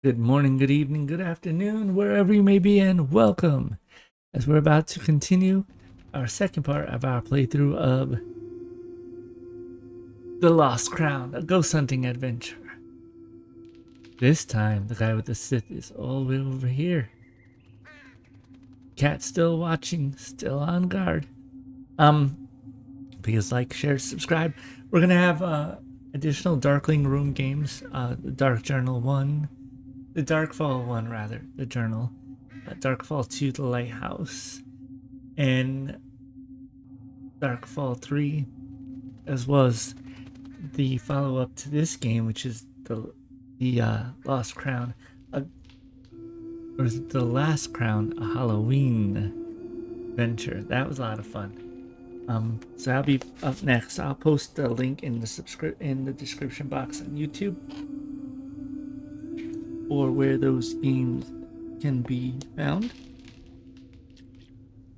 Good morning, good evening, good afternoon, wherever you may be, and welcome as we're about to continue our second part of our playthrough of The Lost Crown, a ghost hunting adventure. This time, the guy with the Sith is all the way over here. Cat still watching, still on guard. Please like, share, subscribe. We're gonna have additional Darkling room games. The Dark Journal 1. The Darkfall 1, rather. The journal. Darkfall 2, The Lighthouse. And Darkfall 3. As well as the follow-up to this game, which is the Lost Crown. Or is it The Last Crown? A Halloween adventure. That was a lot of fun. So I'll be up next. I'll post the link in the description box on YouTube, or where those games can be found,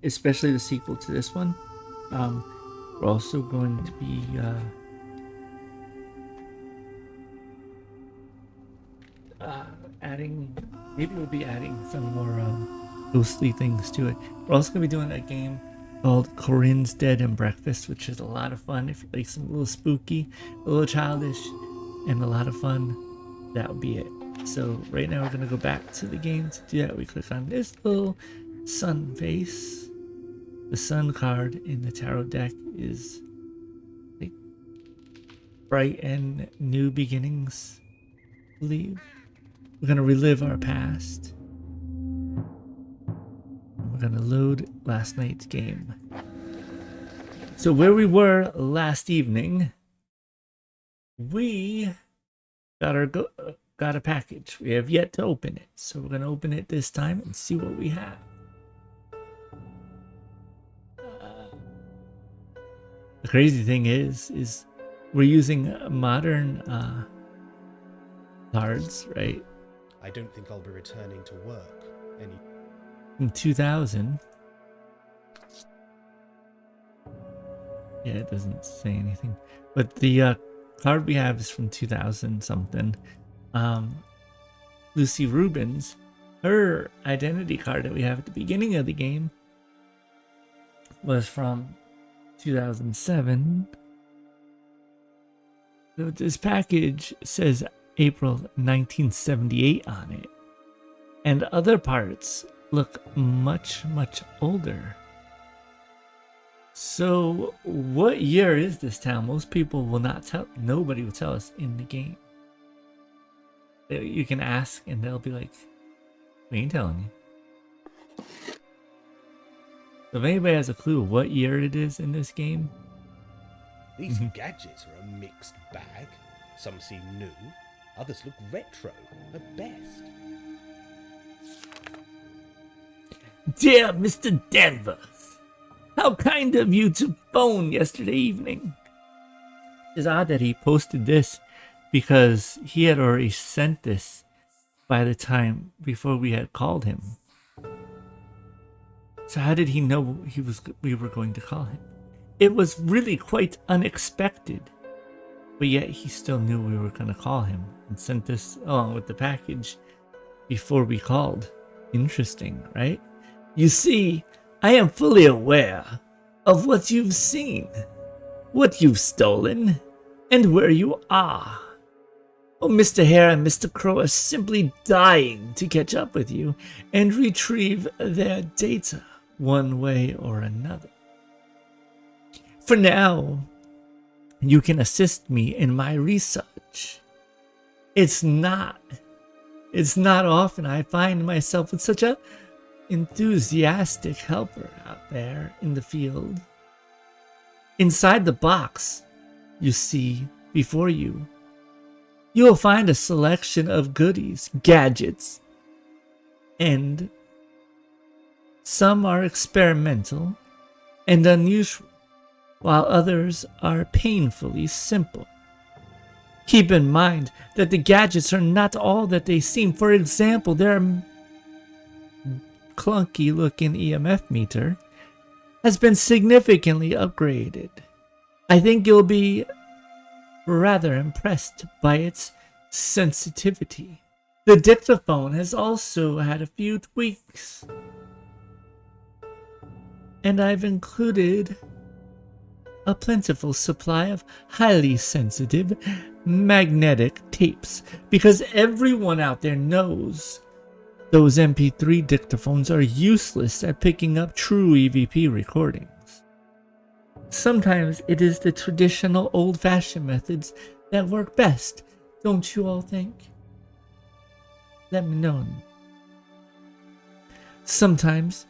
especially the sequel to this one. We're also going to be maybe we'll be adding some more ghostly things to it. We're also going to be doing a game called Corinne's Dead and Breakfast, which is a lot of fun. If you like some little spooky, a little childish, and a lot of fun, that would be it. So right now we're going to go back to the game. To do that, we click on this little sun face. The sun card in the tarot deck is like bright and new beginnings, I believe. We're going to relive our past. We're going to load last night's game. So where we were last evening, we got a package. We have yet to open it, so we're going to open it this time and see what we have. The crazy thing is we're using modern cards, right? I don't think I'll be returning to work any. From 2000. Yeah, it doesn't say anything, but the card we have is from 2000 something. Lucy Rubens, her identity card that we have at the beginning of the game was from 2007. So this package says April 1978 on it, and other parts look much older. So what year is this town? Most people will not tell. Nobody will tell us in the game. You can ask and they'll be like, we ain't telling you. So if anybody has a clue what year it is in this game. These gadgets are a mixed bag. Some seem new, others look retro at best. Dear Mr. Danvers, how kind of you to phone yesterday evening. It's odd that he posted this because he had already sent this by the time before we had called him. So how did he know we were going to call him? It was really quite unexpected, but yet he still knew we were going to call him and sent this along with the package before we called. Interesting, right? You see, I am fully aware of what you've seen, what you've stolen, and where you are. Oh, Mr. Hare and Mr. Crow are simply dying to catch up with you and retrieve their data one way or another. For now, you can assist me in my research. It's not often I find myself with such a enthusiastic helper out there in the field. Inside the box you see before you, you'll find a selection of goodies, gadgets, and some are experimental and unusual, while others are painfully simple. Keep in mind that the gadgets are not all that they seem. For example, their clunky looking EMF meter has been significantly upgraded. I think you'll be rather impressed by its sensitivity. The dictaphone has also had a few tweaks, and I've included a plentiful supply of highly sensitive magnetic tapes, because everyone out there knows those MP3 dictaphones are useless at picking up true EVP recordings. Sometimes it is the traditional old-fashioned methods that work best, don't you all think? Let me know. Sometimes.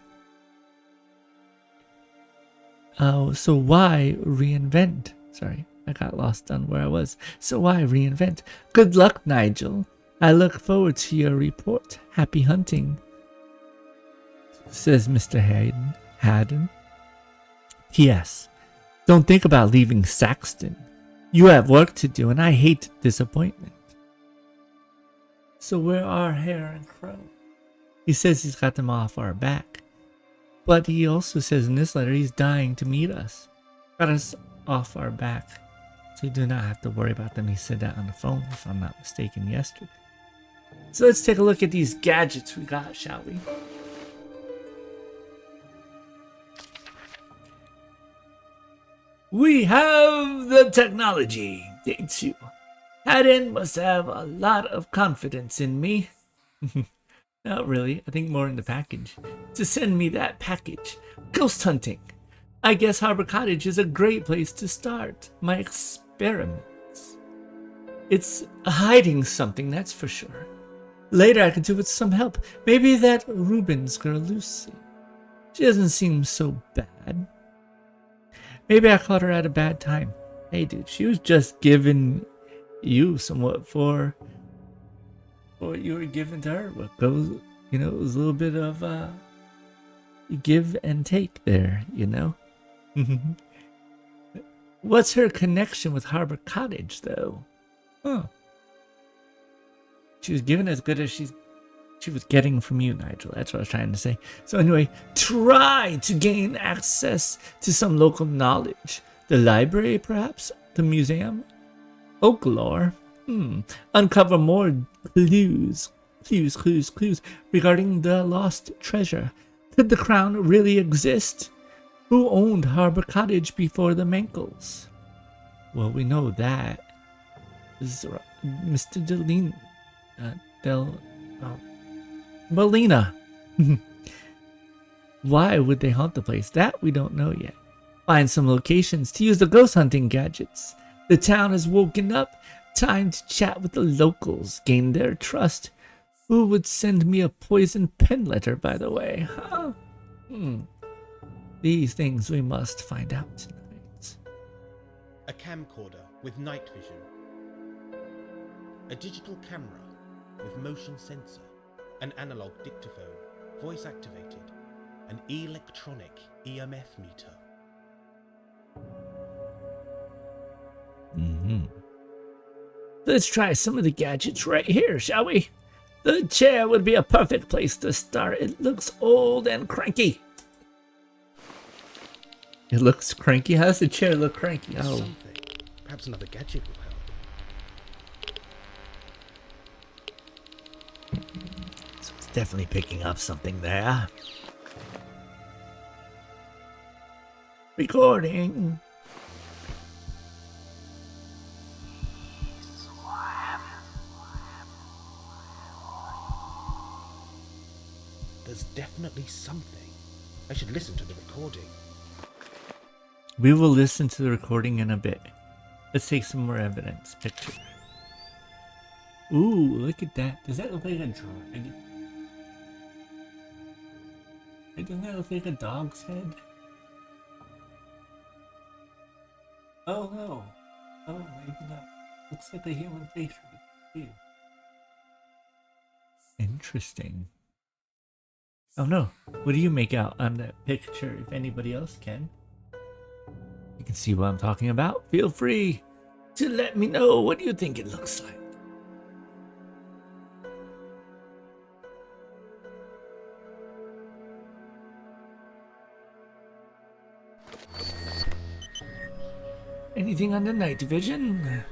Oh, so why reinvent? Sorry, I got lost on where I was. So why reinvent? Good luck, Nigel. I look forward to your report. Happy hunting, says Mr. Haddon. P.S. Don't think about leaving Saxton. You have work to do, and I hate disappointment. So where are Hare and Crow? He says he's got them off our back. But he also says in this letter he's dying to meet us. Got us off our back. So you do not have to worry about them. He said that on the phone, if I'm not mistaken, yesterday. So let's take a look at these gadgets we got, shall we? We have the technology, day 2. Haddon must have a lot of confidence in me. Not really, I think more in the package. To send me that package. Ghost hunting. I guess Harbor Cottage is a great place to start my experiments. It's hiding something, that's for sure. Later I could do with some help. Maybe that Rubens girl Lucy. She doesn't seem so bad. Maybe I caught her at a bad time. Hey dude, she was just giving you somewhat for what you were giving to her. What goes, it was a little bit of give and take there, What's her connection with Harbor Cottage, though? Huh. She was giving as good as she was getting from you, Nigel. That's what I was trying to say. So anyway, try to gain access to some local knowledge. The library, perhaps? The museum? Folklore? Uncover more clues regarding the lost treasure. Could the crown really exist? Who owned Harbor Cottage before the Mankles? Well, we know that is Mr. Molina. Why would they haunt the place? That we don't know yet. Find some locations to use the ghost hunting gadgets. The town has woken up. Time to chat with the locals, gain their trust. Who would send me a poisoned pen letter, by the way? Huh? These things we must find out tonight. A camcorder with night vision. A digital camera with motion sensor. An analog dictaphone, voice activated. An electronic EMF meter. Let's try some of the gadgets right here, shall we? The chair would be a perfect place to start. It looks old and cranky. It looks cranky? How does the chair look cranky? Oh. Something. Perhaps another gadget will help. So it's definitely picking up something there. Recording. There's definitely something. I should listen to the recording. We will listen to the recording in a bit. Let's take some more evidence. Picture. Ooh, look at that. Does that look like a dragon? Doesn't that look like a dog's head? Oh no. Oh, maybe not. Looks like a human face right here. Interesting. Oh no. What do you make out on that picture, if anybody else can? You can see what I'm talking about. Feel free to let me know what you think it looks like. Anything on the night vision?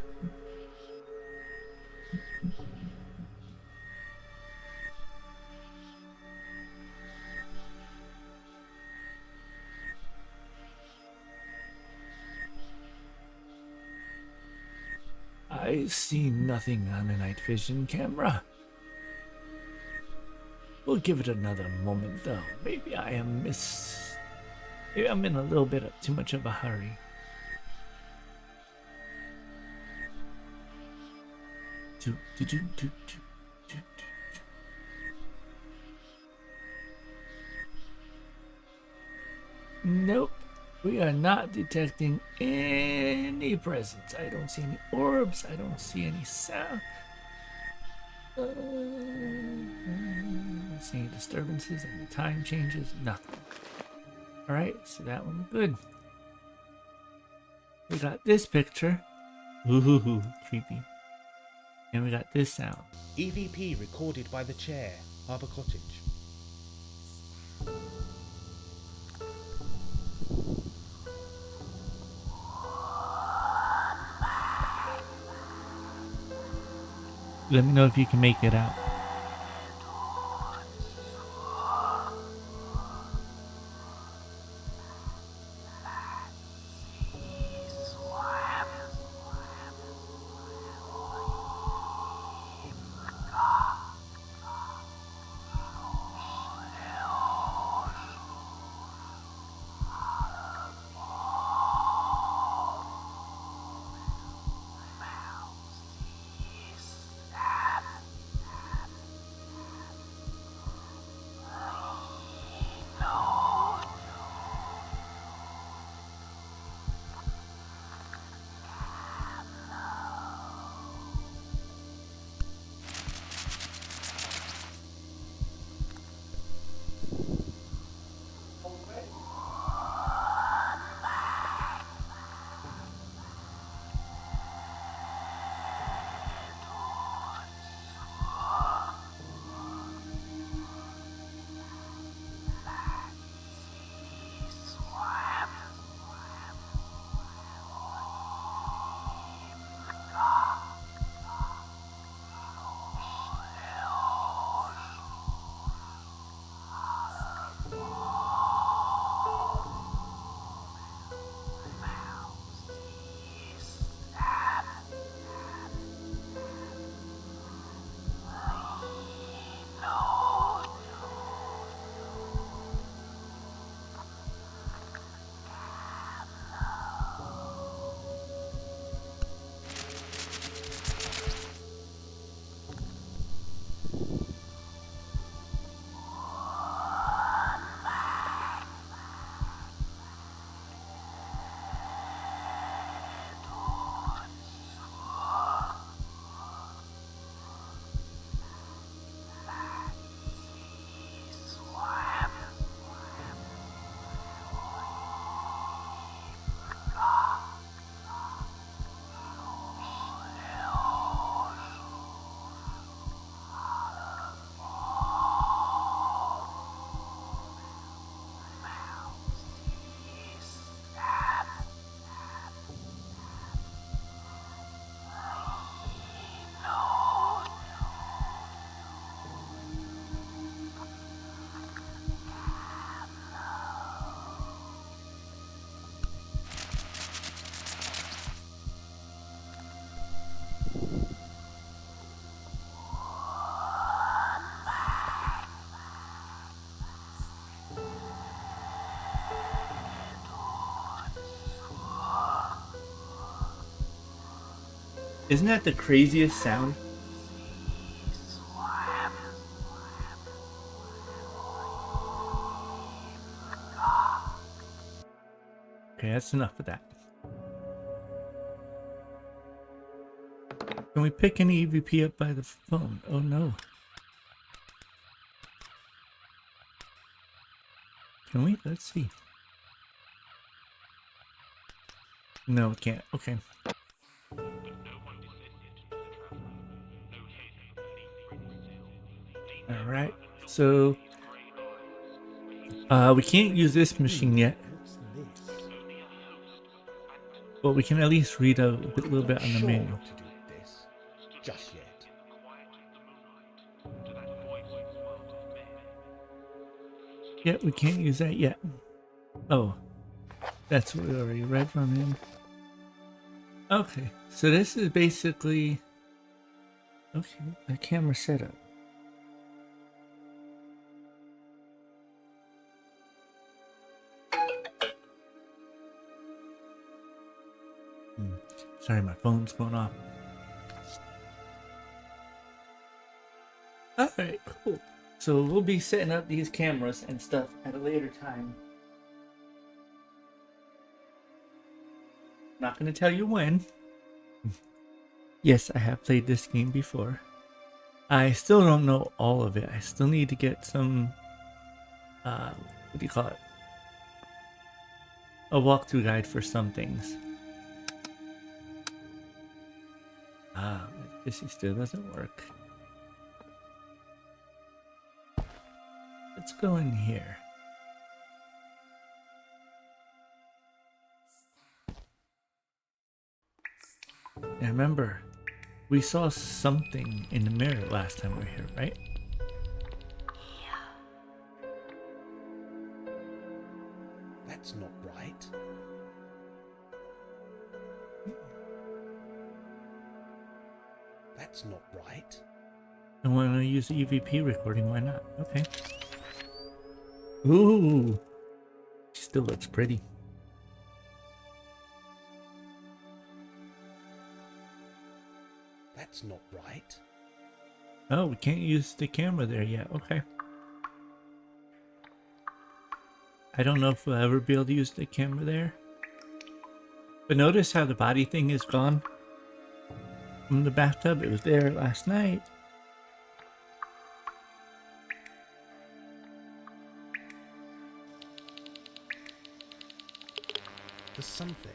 see nothing on the night vision camera. We'll give it another moment though. Maybe I'm in a little bit of too much of a hurry. Nope. We are not detecting any presence. I don't see any orbs. I don't see any sound. I don't see any disturbances, any time changes, nothing. Alright, so that one's good. We got this picture. Ooh, creepy. And we got this sound. EVP recorded by the chair, Harbour Cottage. Let me know if you can make it out. Isn't that the craziest sound? Okay, that's enough of that. Can we pick any EVP up by the phone? Oh no. Can we? Let's see. No, we can't. Okay. Alright, so we can't use this machine yet, What's this? but we can at least read a little bit on the Sure manual. to do this just yet. Yeah, we can't use that yet. Oh, that's what we already read from him. Okay, so this is basically okay. A camera setup. Sorry, my phone's going off. Alright, cool. So we'll be setting up these cameras and stuff at a later time. Not gonna tell you when. Yes, I have played this game before. I still don't know all of it. I still need to get some, what do you call it? A walkthrough guide for some things. This still doesn't work. Let's go in here. Now remember, we saw something in the mirror last time we were here, right? That's not right. That's not right. And when I use the EVP recording, why not? Okay. Ooh, she still looks pretty. That's not right. Oh, we can't use the camera there yet. Okay. I don't know if we'll ever be able to use the camera there. But notice how the body thing is gone from the bathtub. It was there last night. There's something.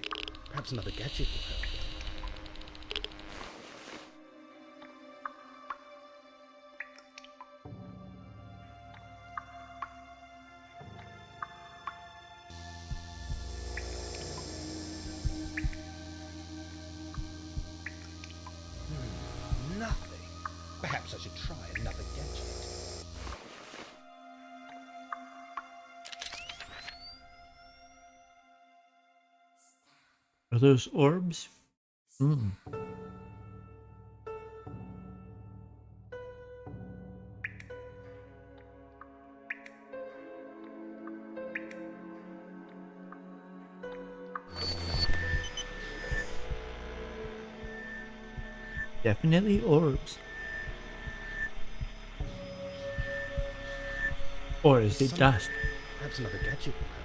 Perhaps another gadget will help. Nothing. Perhaps I should try another gadget. Are those orbs? Hmm. Definitely orbs. Or is it dust? Perhaps another gadget will help.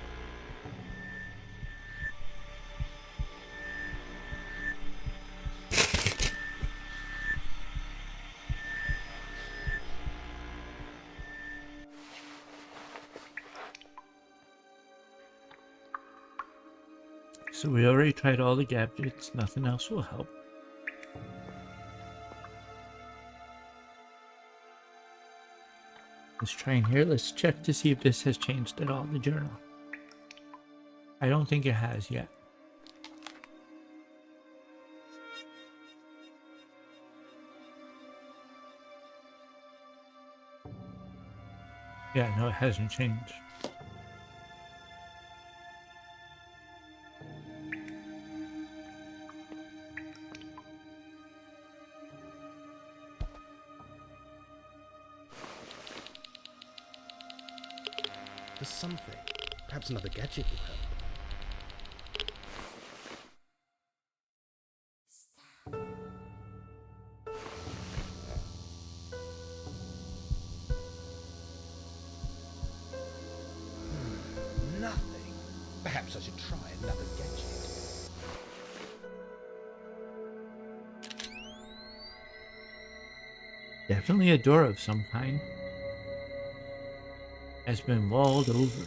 So we already tried all the gadgets. Nothing else will help. Let's try in here. Let's check to see if this has changed at all, the journal. I don't think it has yet. Yeah, no, it hasn't changed. There's something. Perhaps another gadget will help. Nothing. Perhaps I should try another gadget. Definitely a door of some kind. Has been walled over.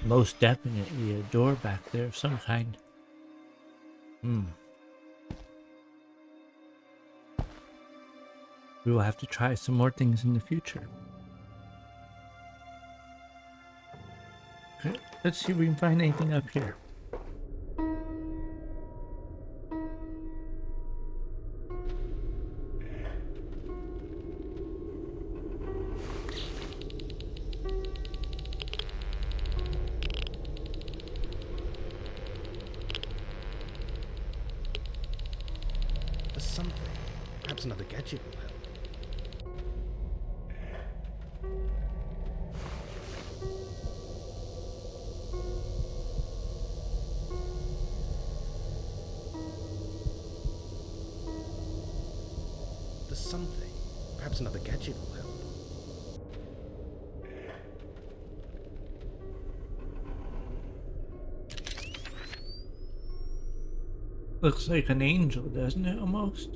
Most definitely a door back there of some kind. Hmm. We will have to try some more things in the future. Okay, let's see if we can find anything up here. There's something. Perhaps another gadget will help. There's something. Perhaps another gadget will help. Looks like an angel, doesn't it, almost?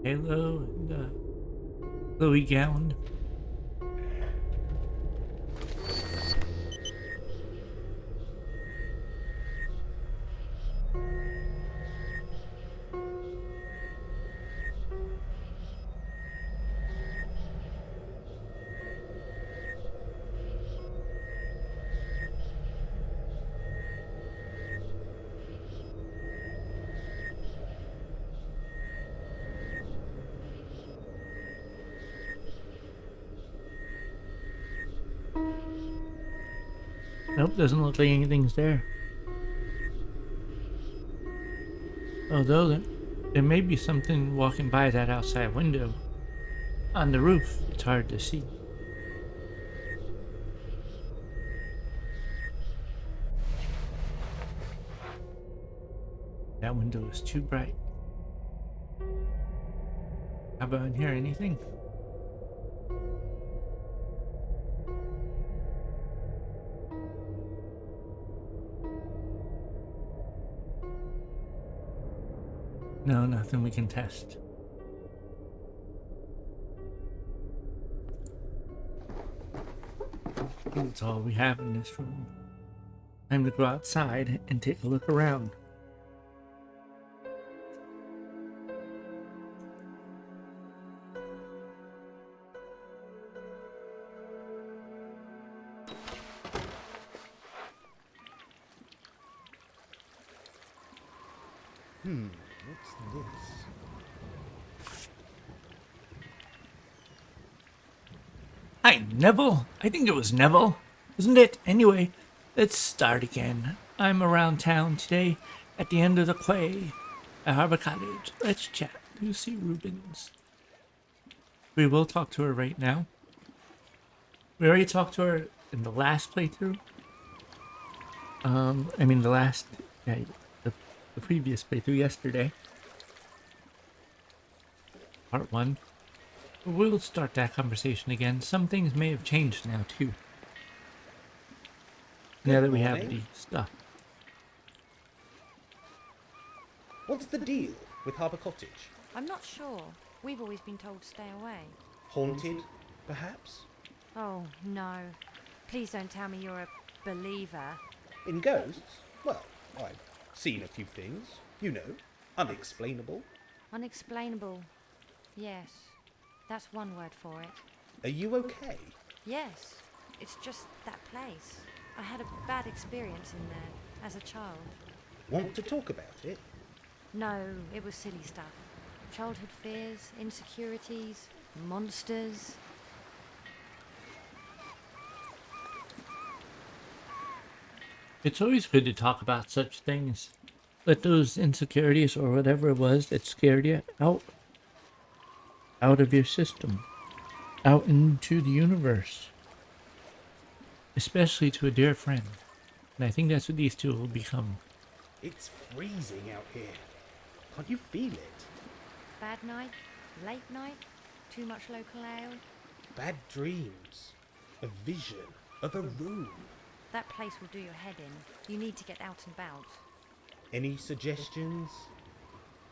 Halo and Louis gown. Nope, doesn't look like anything's there. Although there may be something walking by that outside window. On the roof, it's hard to see. That window is too bright. How about in here, anything? No, nothing we can test. That's all we have in this room. Time to go outside and take a look around. What's this? Hi, Neville. I think it was Neville, wasn't it? Anyway, let's start again. I'm around town today at the end of the quay at Harbor Cottage. Let's chat. Lucy Rubens. We will talk to her right now. We already talked to her in the last playthrough. The previous playthrough yesterday. Part 1. We'll start that conversation again. Some things may have changed now, too. Now that we have the stuff. What's the deal with Harbour Cottage? I'm not sure. We've always been told to stay away. Haunted, perhaps? Oh, no. Please don't tell me you're a believer. In ghosts? Well, I've seen a few things. You know, unexplainable. Unexplainable. Yes. That's one word for it. Are you okay? Yes. It's just that place. I had a bad experience in there as a child. Want to talk about it? No, it was silly stuff. Childhood fears, insecurities, monsters. It's always good to talk about such things. Let those insecurities or whatever it was that scared you out of your system, out into the universe, especially to a dear friend. And I think that's what these two will become. It's freezing out here. Can't you feel it? Bad night? Late night? Too much local ale? Bad dreams. A vision of a room. That place will do your head in. You need to get out and about. Any suggestions?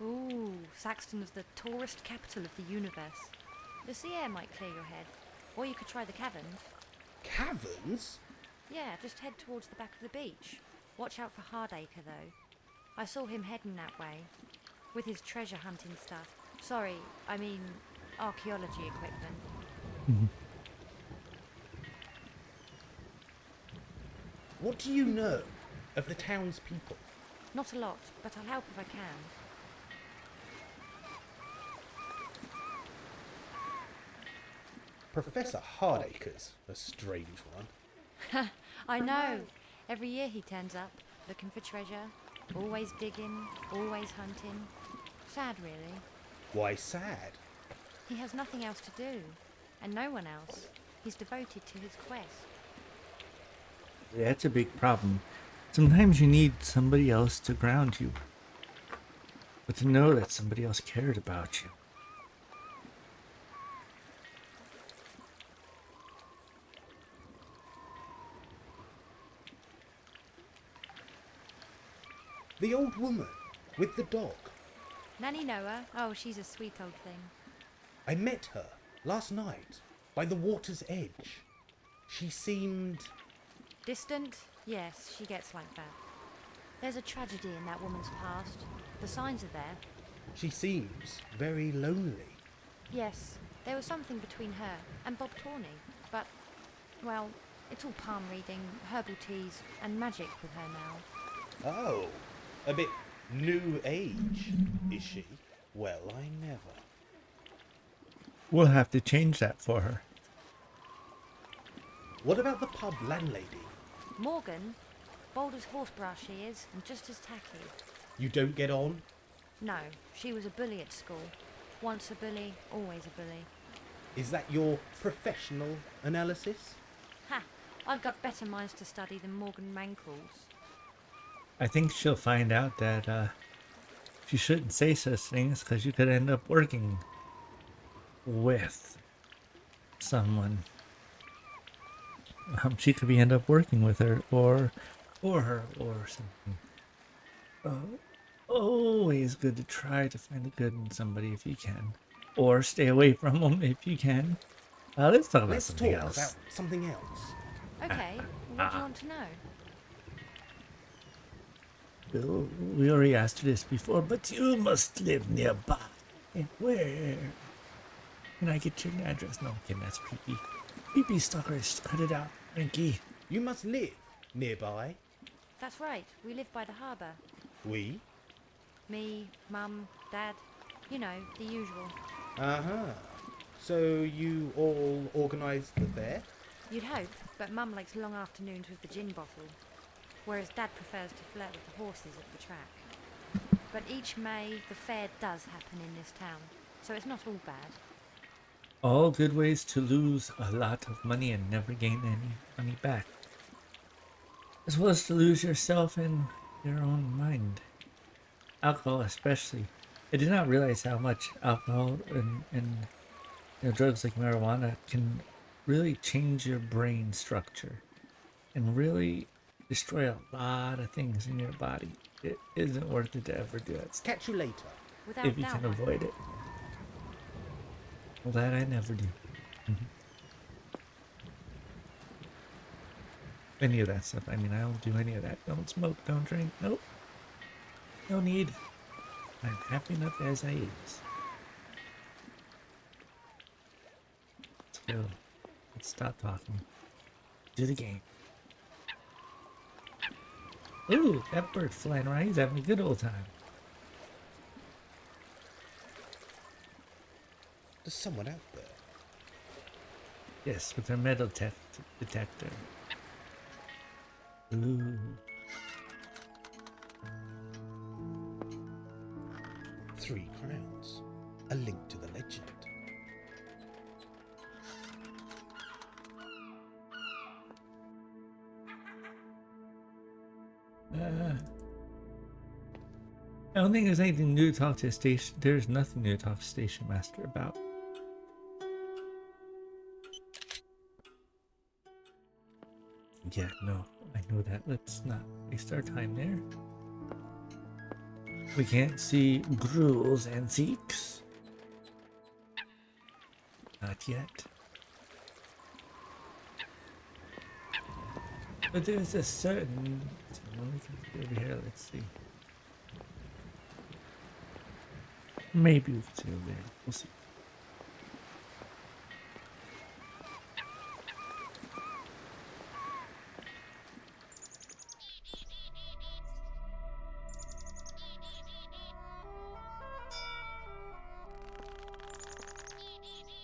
Ooh, Saxton's the tourist capital of the universe. The sea air might clear your head. Or you could try the caverns. Caverns? Yeah, just head towards the back of the beach. Watch out for Hardacre, though. I saw him heading that way. With his treasure hunting stuff. Sorry, I mean, archaeology equipment. What do you know of the townspeople? Not a lot, but I'll help if I can. Professor Hardacre's a strange one. I know. Every year he turns up, looking for treasure. Always digging, always hunting. Sad, really. Why sad? He has nothing else to do, and no one else. He's devoted to his quest. That's a big problem. Sometimes you need somebody else to ground you. But to know that somebody else cared about you. The old woman with the dog. Nanny Noah? Oh, she's a sweet old thing. I met her last night by the water's edge. She seemed... Distant? Yes, she gets like that. There's a tragedy in that woman's past. The signs are there. She seems very lonely. Yes, there was something between her and Bob Tawney, but, well, it's all palm reading, herbal teas, and magic with her now. Oh, a bit new age, is she? Well, I never. We'll have to change that for her. What about the pub landlady? Morgan? Bold as horsebrass she is, and just as tacky. You don't get on? No, she was a bully at school. Once a bully, always a bully. Is that your professional analysis? Ha! I've got better minds to study than Morgan Mankles. I think she'll find out that she shouldn't say such things because you could end up working with someone. She could end up working with her or something. Always good to try to find the good in somebody if you can, or stay away from them if you can. Let's talk about something else. About something else. Okay, what do you want to know? Well, we already asked you this before, but you must live nearby. Where? Can I get your address? No, okay, that's creepy. Creepy stalkers, cut it out, Frankie. You must live nearby. That's right, we live by the harbour. We? Me, Mum, Dad, you know, the usual. Uh-huh. So you all organised the fair? You'd hope, but Mum likes long afternoons with the gin bottle, whereas Dad prefers to flirt with the horses at the track. But each May, the fair does happen in this town, so it's not all bad. All good ways to lose a lot of money and never gain any money back. As well as to lose yourself and your own mind. Alcohol especially. I did not realize how much alcohol and drugs like marijuana can really change your brain structure and really destroy a lot of things in your body. It isn't worth it to ever do that Catch you later. Without if you doubt, can avoid it. Well, that I never do. Any of that stuff. I mean, I don't do any of that. Don't smoke, don't drink. Nope. No need. I'm happy enough as I is. Let's go. Let's stop talking. Do the game. Ooh, that bird flying around. He's having a good old time. There's someone out there. Yes, with their metal detector. Ooh. 3 crowns. A link to the legend. I don't think there's anything new to talk to station. There's nothing new to talk to Station Master about. Yeah, no, I know that. Let's not waste our time there. We can't see Gruel's antiques. Not yet. But there's a certain... We can see over here, let's see. Maybe we can see over there. We'll see.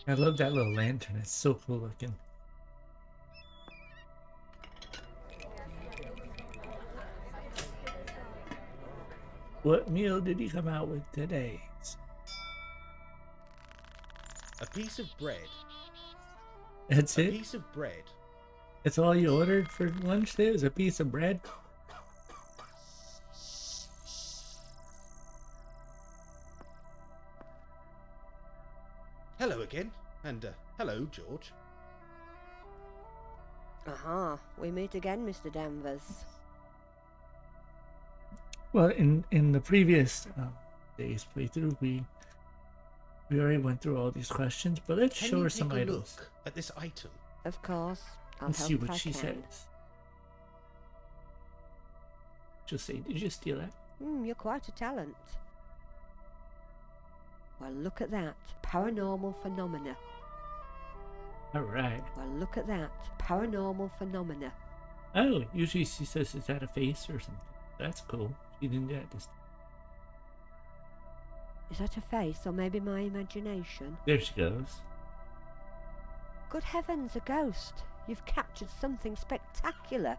I love that little lantern. It's so cool looking. What meal did he come out with today? A piece of bread. That's A it? piece of bread. That's all you ordered for lunch there? Was a piece of bread? Hello again. And hello, George. Aha, we meet again, Mr. Danvers. Well, in the previous day's playthrough, we already went through all these questions, but let's Can show you her take some a items look at this item? Of course, I'll and help see if what I she can. says. Just say, did you steal that? You're quite a talent. Well, look at that. Paranormal phenomena. All right. Well, look at that. Paranormal phenomena. Oh, usually she says, is that a face or something? That's cool. She didn't do that this time. Is that a face or maybe my imagination? There she goes. Good heavens, a ghost. You've captured something spectacular.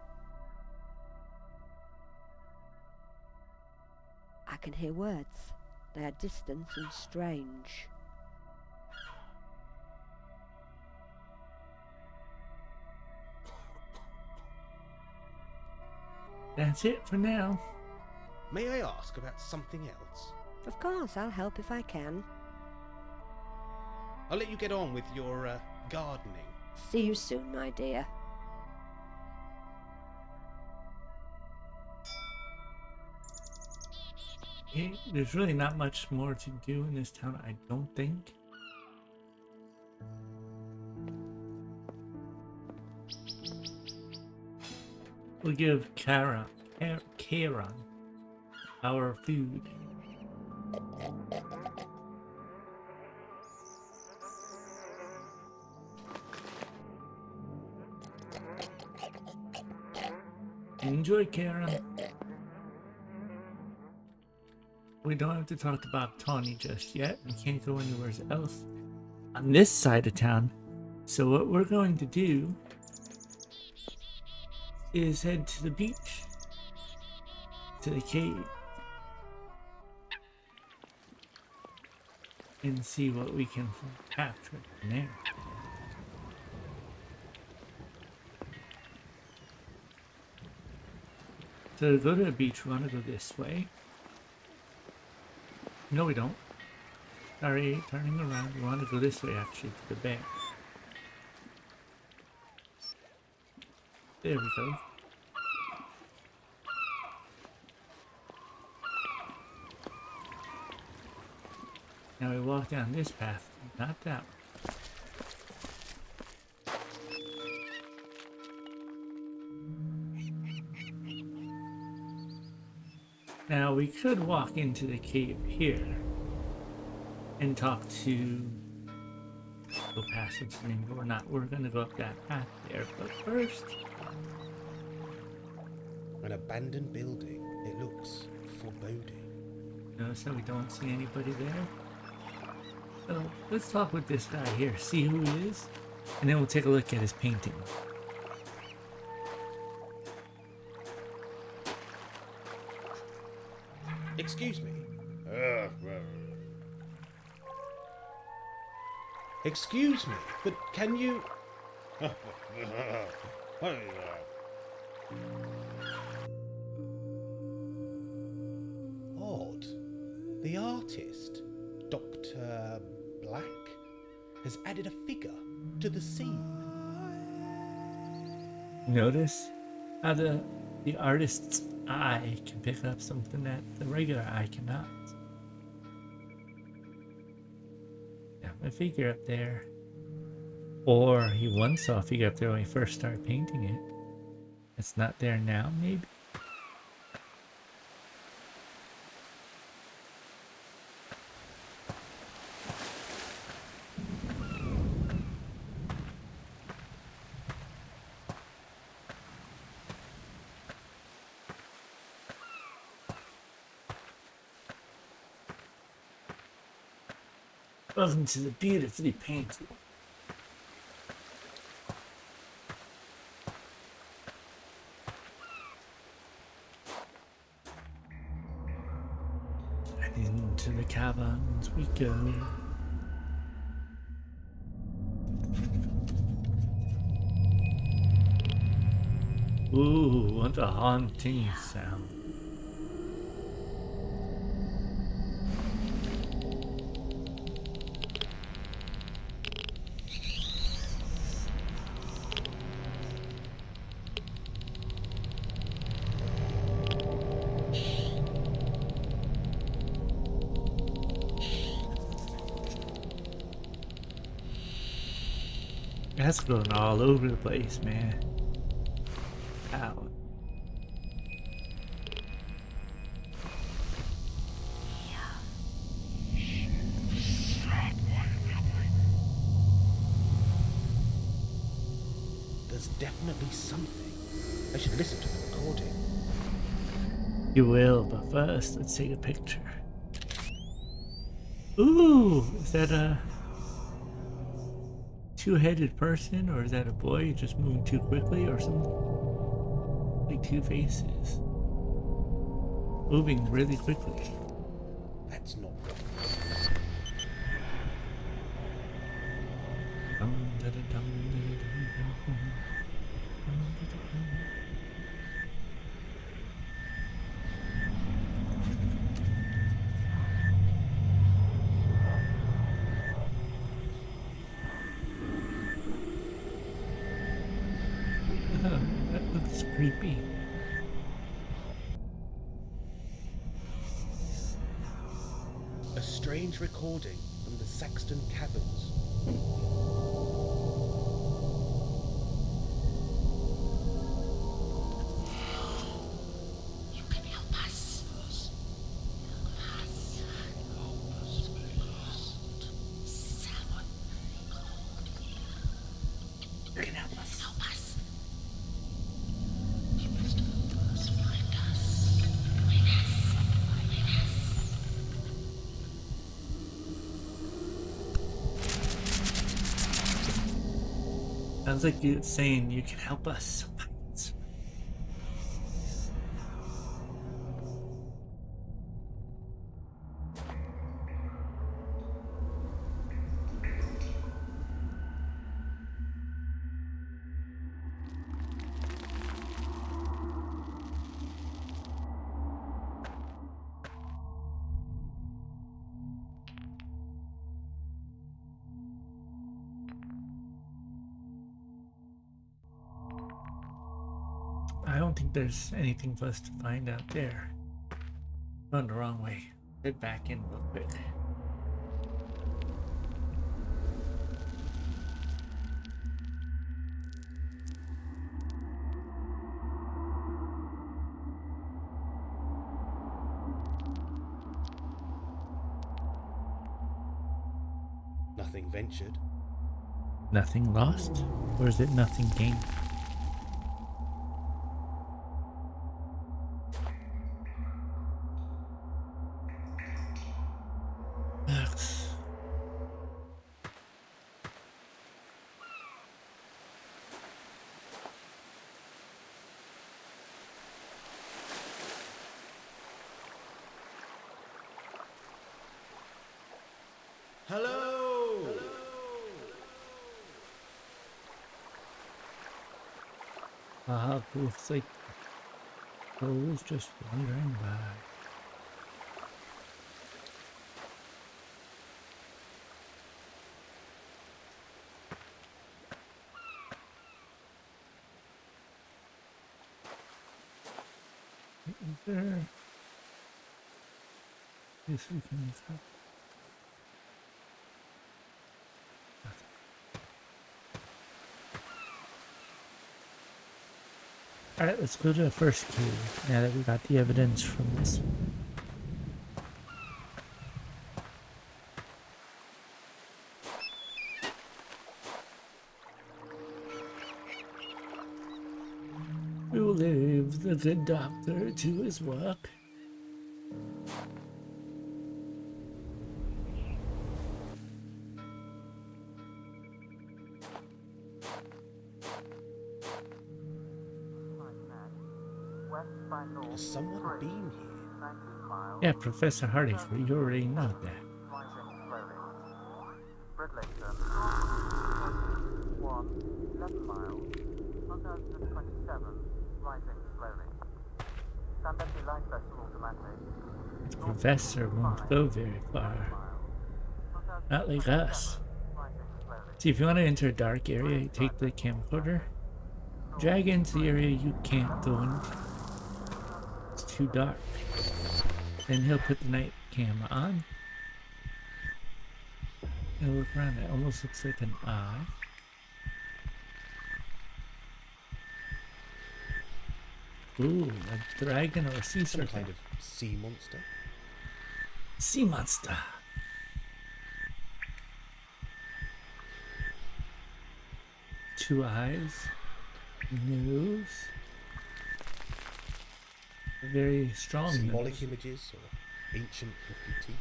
I can hear words. They are distant and strange. That's it for now. May I ask about something else? Of course, I'll help if I can. I'll let you get on with your gardening. See you soon, my dear. Okay, there's really not much more to do in this town, I don't think. We'll give Karen our food. Enjoy, Karen. We don't have to talk about Tawny just yet. We can't go anywhere else on this side of town. So what we're going to do is head to the beach, to the cave, and see what we can capture from there. So to go to the beach, we want to go this way. No, we don't. Sorry, turning around. We want to go this way, actually, to the bank. There we go. Now we walk down this path, not that one. Now we could walk into the cave here and talk to go past its name, but we're not. We're gonna go up that path there, but first, An abandoned building. It looks foreboding. notice how we don't see anybody there. So let's talk with this guy here, see who he is, and then we'll take a look at his painting. Excuse me. Excuse me, but can you... Odd. The artist, Dr. Black, has added a figure to the scene. Notice how the artist's eye can pick up something that the regular eye cannot. Yeah, a figure up there. Or he once saw a figure up there when he first started painting it. It's not there now, maybe? Welcome to the beautifully painted. And into the caverns we go. Ooh, what a haunting sound. That's going all over the place, man. Ow. There's definitely something. I should listen to the recording. You will, but first, let's take a picture. Ooh, is that a two-headed person, or is that a boy just moving too quickly, or something? Like two faces moving really quickly. That's not. That looks creepy. A strange recording from the Saxton caverns. You can help us. Someone You can help us. help us. You must help us find us. Find us. Find us. Sounds like it's saying you can help us. I don't think there's anything for us to find out there. Going the wrong way. Head back in real quick. Nothing ventured. Nothing lost? Or is it nothing gained? Hello! Looks like souls just wandering by. Is there? Yes, we can use that. Alright, let's go to the first cave now that we got the evidence from this one. We will leave the good doctor to his work. Has someone been here? Yeah, Professor Hardiker, you already know that. The professor won't go very far. Not like us. See, if you want to enter a dark area, you take the camcorder, drag into the area you can't go into. It's too dark. Then he'll put the night camera on. And look around. It almost looks like an eye. Ooh, a dragon or a sea Some serpent. kind of sea monster? Sea monster. Two eyes. Nose. A very strong Symbolic nose. images or ancient graffiti?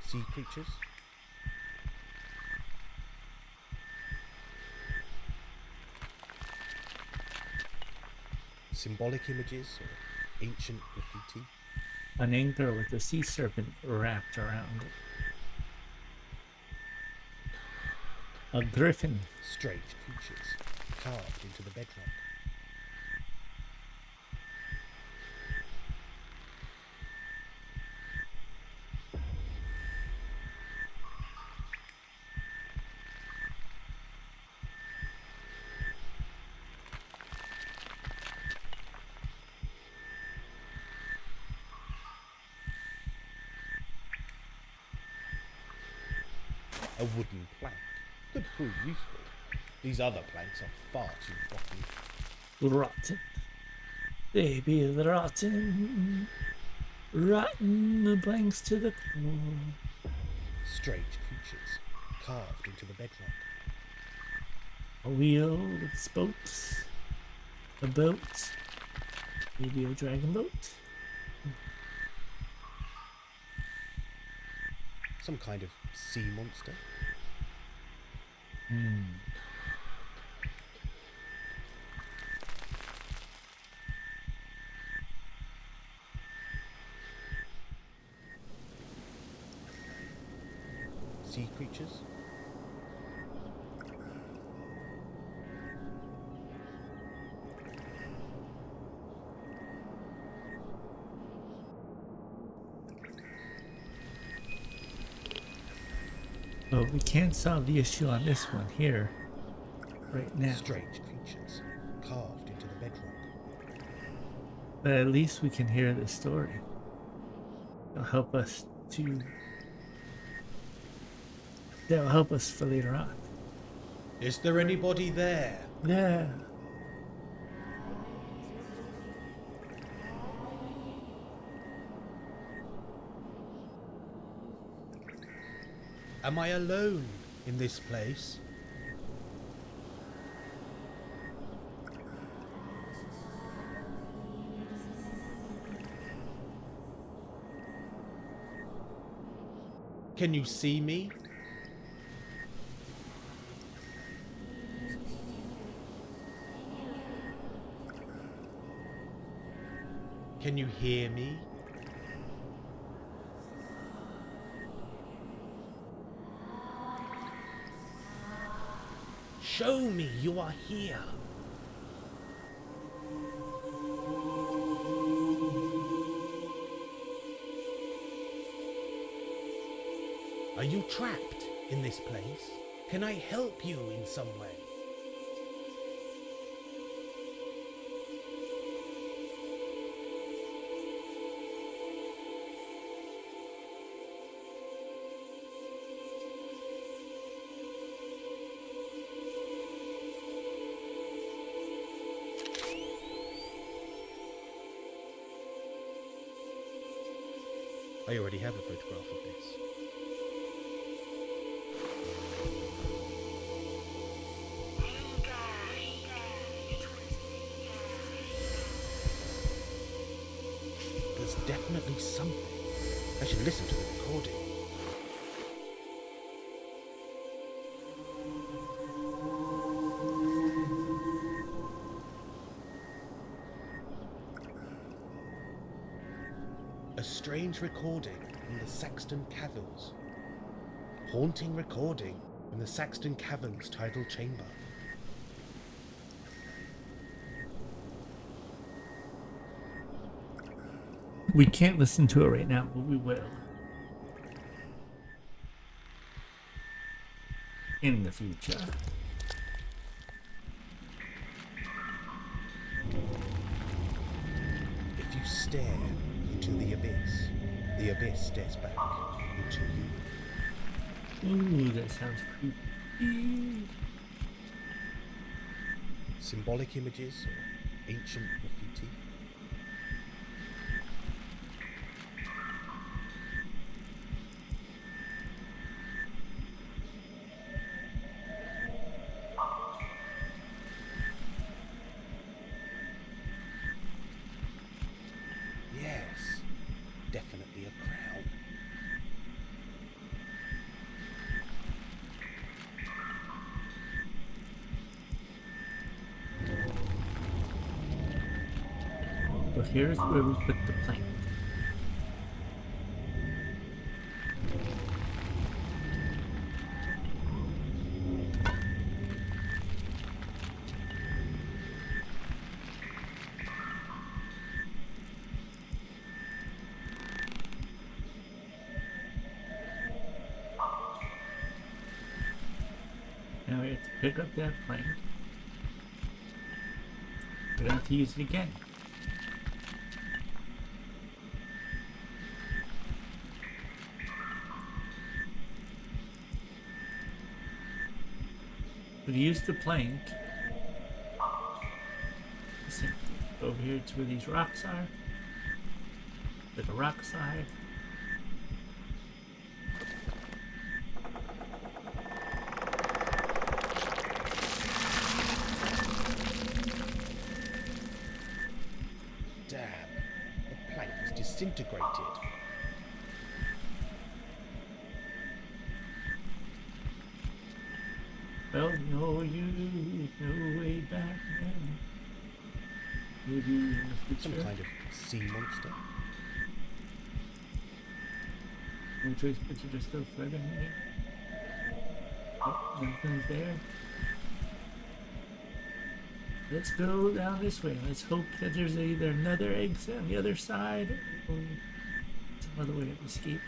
Sea creatures? Symbolic images or ancient graffiti? An anchor with a sea serpent wrapped around it. A griffin. Strange creatures carved into the bedrock. A wooden plank could prove useful. These other planks are far too rotten. Rotten. They be rotten. Rotten the blanks to the core. Strange creatures carved into the bedrock. A wheel with spokes. A boat. Maybe a dragon boat. Some kind of sea monster. Sea creatures. But we can't solve the issue on this one here. Right now. Strange creatures carved into the bedrock. But at least we can hear the story. It'll help us to... That'll help us for later on. Is there anybody there? Yeah. Am I alone in this place? Can you see me? Can you hear me? Show me you are here. Are you trapped in this place? Can I help you in some way? I already have a photograph of this. There's definitely something. I should listen to the recording. strange recording from the Saxton caverns. Haunting recording from the Saxton caverns tidal chamber. We can't listen to it right now, but we will. In the future. If you stare into the abyss stares back into you. Ooh, that sounds creepy. Symbolic images or ancient graffiti. Yes, definitely a crown. So here's where we put the plank. Now we have to pick up that plank. We're going to have to use it again. So to use the plank, go over here to where these rocks are. Like a rock slide. Damn, the plank is disintegrated. Well, no use, no way back now. Maybe in the Some future. kind of sea monster. No choice but to just go further in here. Oh, nothing's there. Let's go down this way. Let's hope that there's either another exit on the other side or some other way of escaping.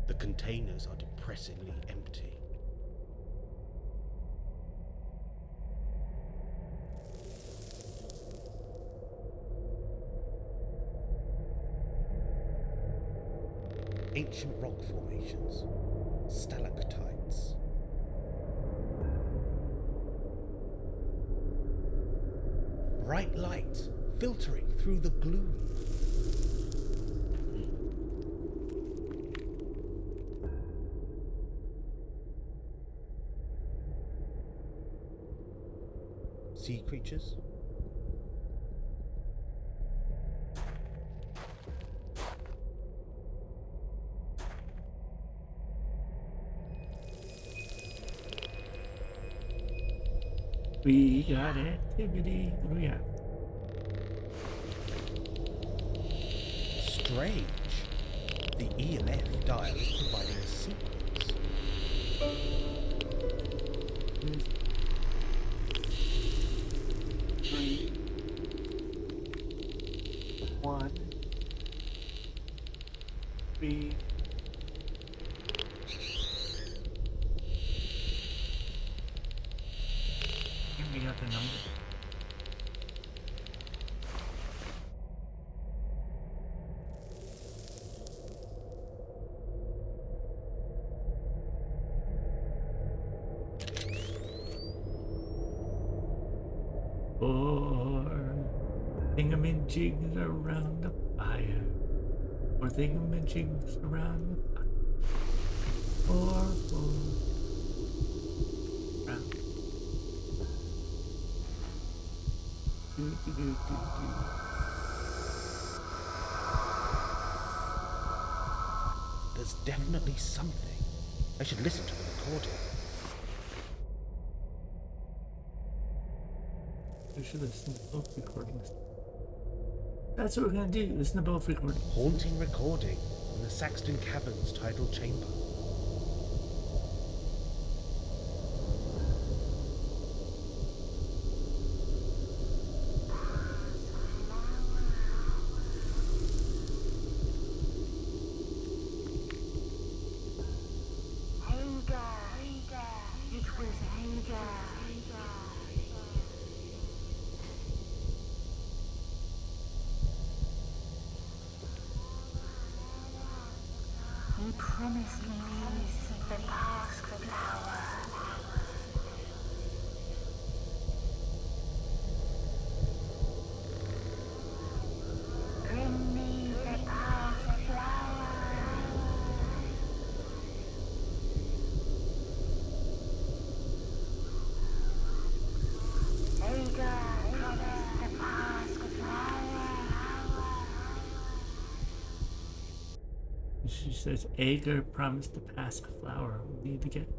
The containers are depressingly empty. Ancient rock formations, stalactites. Bright light filtering through the gloom. Sea creatures? We got activity. What do we have? Strange. The EMF dial is providing a sequence. Three, 1, 3. And we got the number. Or thingamajigs around the fire. Or thingamajigs around the fire. Or round. Do. There's definitely something. I should listen to the recording. We should listen to both recordings. That's what we're gonna do. Listen to both recordings. Haunting recording in the Saxton Caverns tidal chamber. You promised me the past flower. Bring me the past flower. Ada promised the past flower. She says Agar promised to pass a flower. We need to get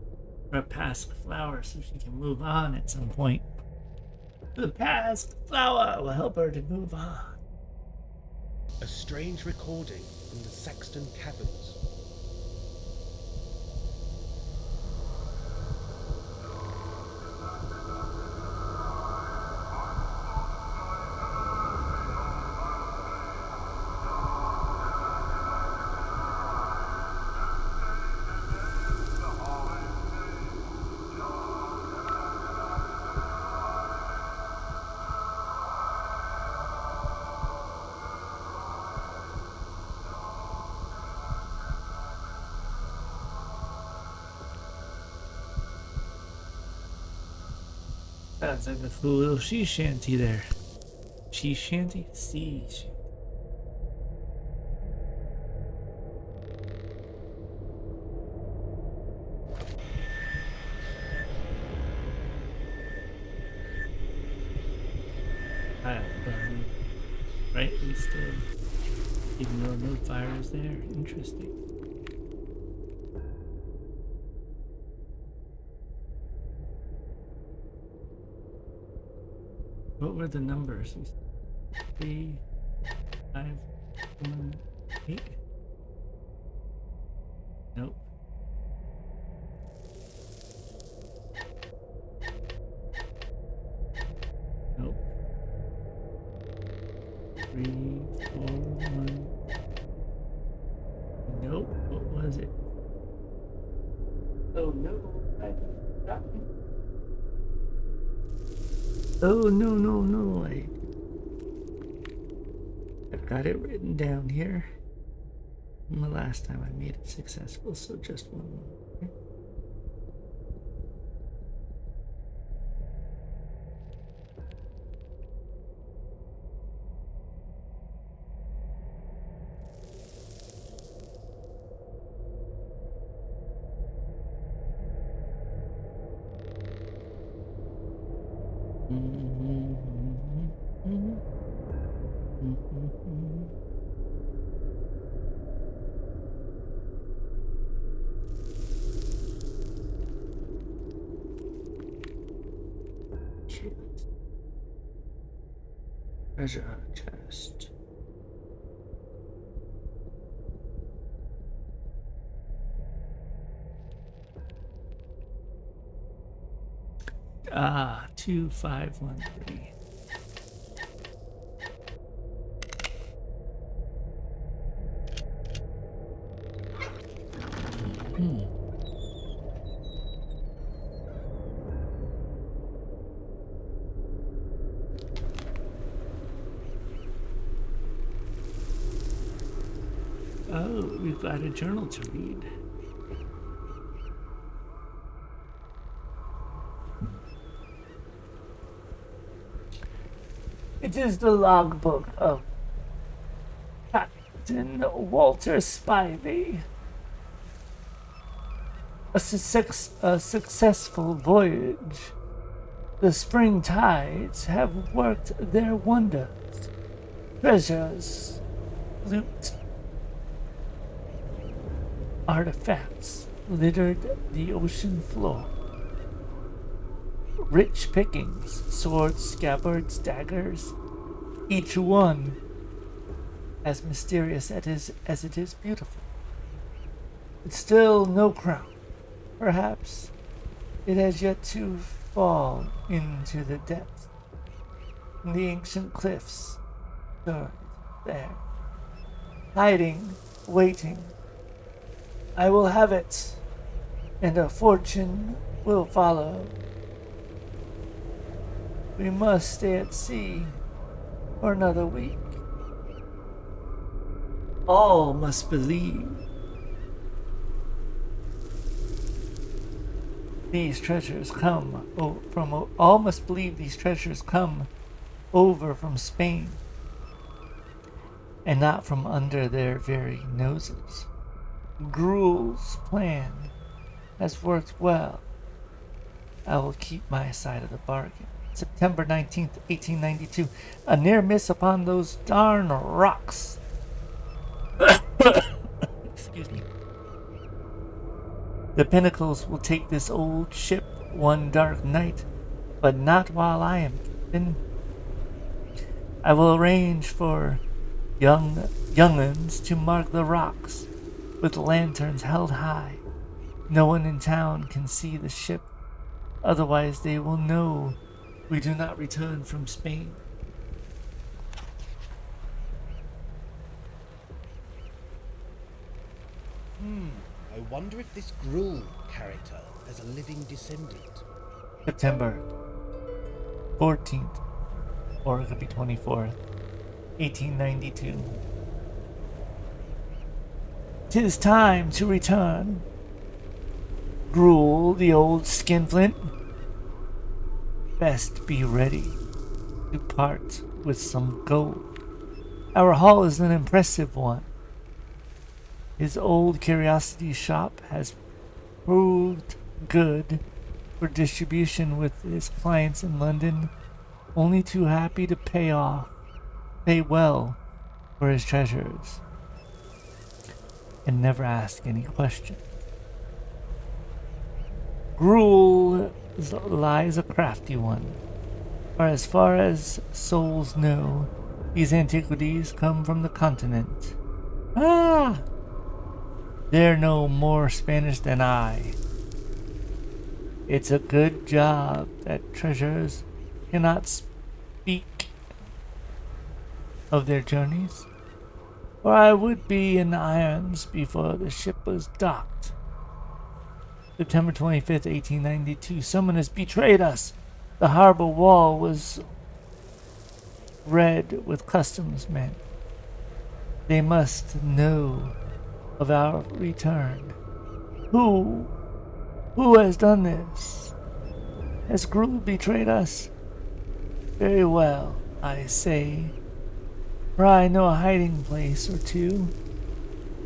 her a pass flower so she can move on at some point. The pass flower will help her to move on. A strange recording from the Saxton Caverns. Sounds like a cool little sea shanty there. Sea shanty? Sea shanty. Right, instead. Even though no fire is there. Interesting. What were the numbers? 3, 5, 1, 8? Nope. Nope. 3, 4, 1. Nope. What was it? Oh no. I got it. Oh no. I've got it written down here. And the last time I made it successful, so just one more. Treasure chest. Ah, 2513. Oh, we've got a journal to read. It is the logbook of Captain Walter Spivey. A successful voyage. The spring tides have worked their wonders. Treasures, loot, artifacts littered the ocean floor. Rich pickings, swords, scabbards, daggers, each one as mysterious as it is beautiful. But still no crown. Perhaps it has yet to fall into the depths. The ancient cliffs stood there, hiding, waiting. I will have it, and a fortune will follow. We must stay at sea for another week. All must believe these treasures come all must believe these treasures come over from Spain and not from under their very noses. Gruel's plan has worked well. I will keep my side of the bargain. September 19th, 1892. A near miss upon those darn rocks. Excuse me. The pinnacles will take this old ship one dark night, but not while I am keeping. I will arrange for young'uns to mark the rocks with lanterns held high. No one in town can see the ship, otherwise they will know we do not return from Spain. I wonder if this Gruel character has a living descendant. September 14th, or it could be 24th, 1892. 'Tis time to return. Gruel, the old skinflint, best be ready to part with some gold. Our haul is an impressive one. His old curiosity shop has proved good for distribution with his clients in London, only too happy to pay well for his treasures, and never ask any questions. Gruel lies a crafty one, for as far as souls know, these antiquities come from the continent. Ah! They're no more Spanish than I. It's a good job that treasures cannot speak of their journeys, or I would be in irons before the ship was docked. September 25th, 1892. Someone has betrayed us. The harbor wall was red with customs men. They must know of our return. Who has done this? Has Gruel betrayed us? Very well, I say. For I know a hiding place or two.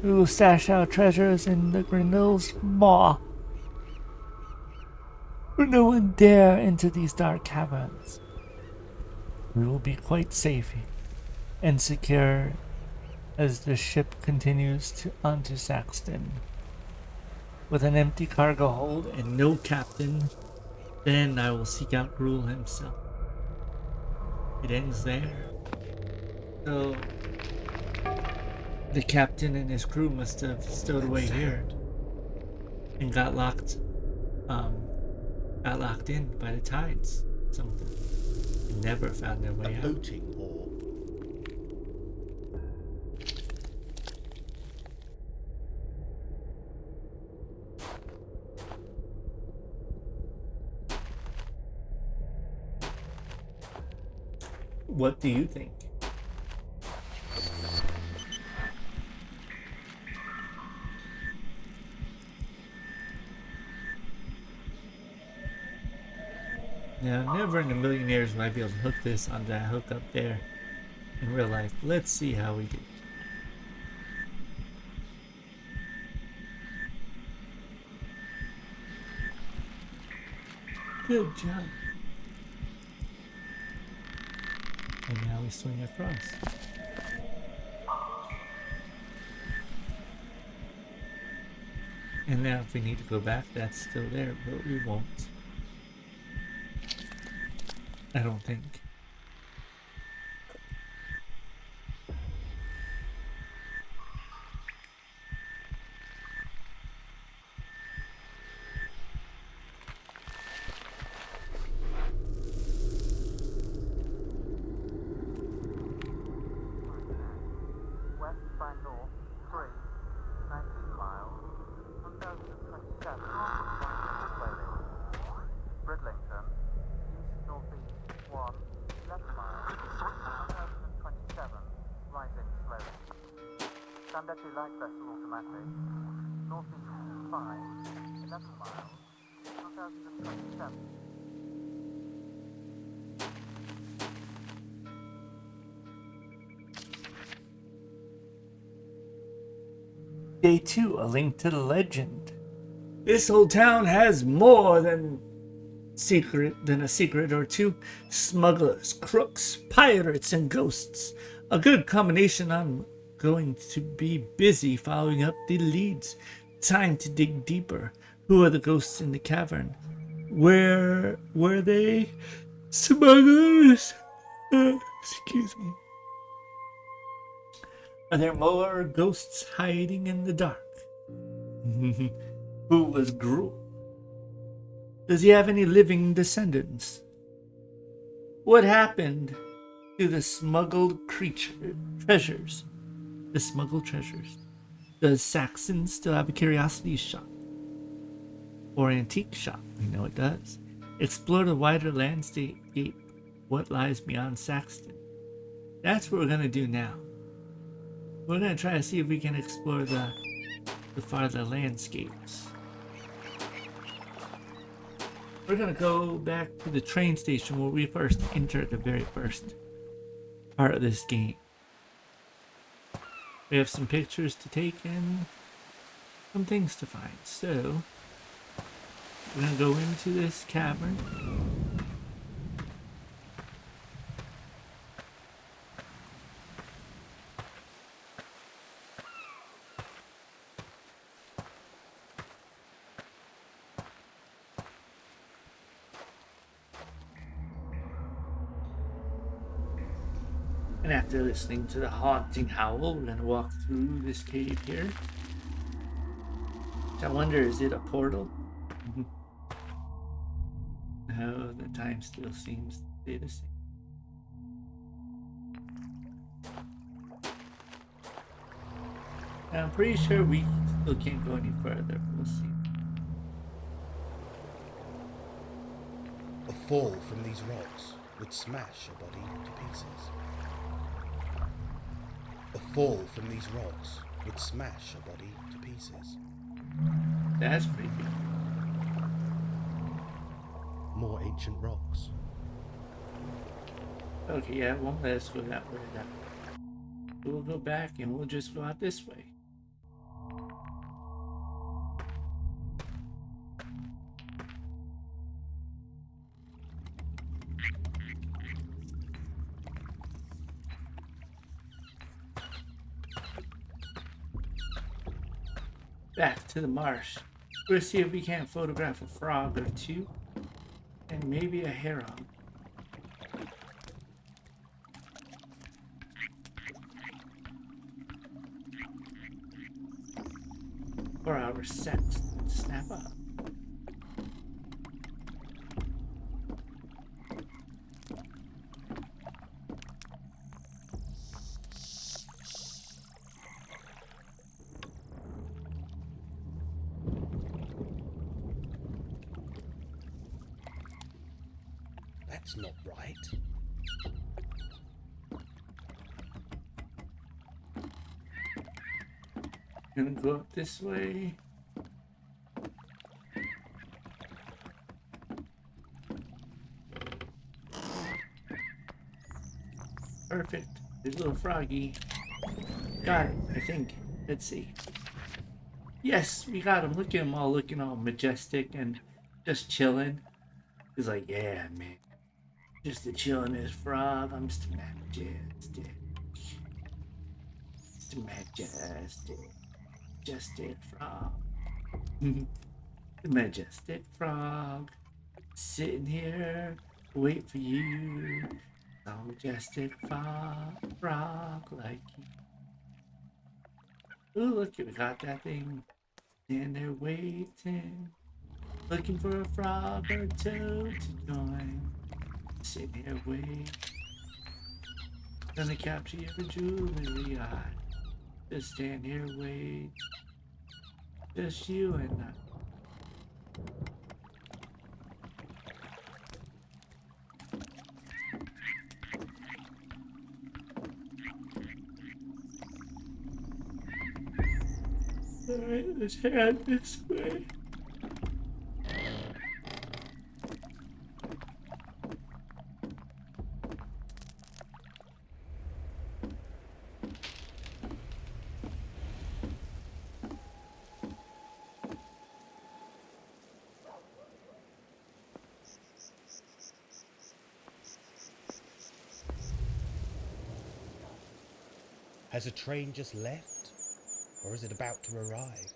We will stash our treasures in the Grendel's maw, for no one dare enter these dark caverns. We will be quite safe and secure as the ship continues on to Saxton. With an empty cargo hold and no captain, then I will seek out Gruel himself. It ends there. So the captain and his crew must have stowed away here and got locked in by the tides. Something. And never found their way out. Boating or What do you think? Now, never in a million years will I be able to hook this onto that hook up there in real life. Let's see how we do. Good job. And now we swing across. And now if we need to go back, that's still there, but we won't. I don't think. West by north, 3, 19 miles, 1027, slowly. Bridlington, east northeast, 1, 11 miles, 1027, rising slowly. Sandetti light vessel automatic, northeast 5, 11 miles, 1027. Day 2, A Link to the Legend. This old town has more than a secret or two. Smugglers, crooks, pirates, and ghosts. A good combination. I'm going to be busy following up the leads. Time to dig deeper. Who are the ghosts in the cavern? Where were they? Smugglers? Excuse me. Are there more ghosts hiding in the dark? Who was Gruel? Does he have any living descendants? What happened to the smuggled treasures? The smuggled treasures. Does Saxton still have a curiosity shop? Or antique shop? We know it does. Explore the wider landscape. What lies beyond Saxton? That's what we're going to do now. We're going to try to see if we can explore the farther landscapes. We're going to go back to the train station where we first entered the very first part of this game. We have some pictures to take and some things to find. So, we're going to go into this cavern. And after listening to the haunting howl, we're gonna walk through this cave here. I wonder, is it a portal? No, the time still seems to stay the same. I'm pretty sure we still can't go any further. We'll see. A fall from these rocks would smash a body to pieces. A fall from these rocks would smash a body to pieces. That's creepy. More ancient rocks. Okay, yeah, it won't let us go that way. We'll go back and we'll just go out this way. Back to the marsh. We'll see if we can't photograph a frog or two. And maybe a heron. Or our Saxton snap up. That's not right. Gonna go up this way. Perfect. There's a little froggy. Got it, I think. Let's see. Yes, we got him. Look at him all looking all majestic and just chilling. He's like, yeah, man. Just a chilling this frog. I'm just majestic. Just majestic. Majestic frog. The majestic frog, sitting here, wait for you. So majestic frog like you. Ooh, look, we got that thing. And they're waiting, looking for a frog or two to join. Sitting here waiting, gonna capture your jewelry eye. Just stand here, wait. Just you and I. Alright, let's head this way. Has a train just left? Or is it about to arrive?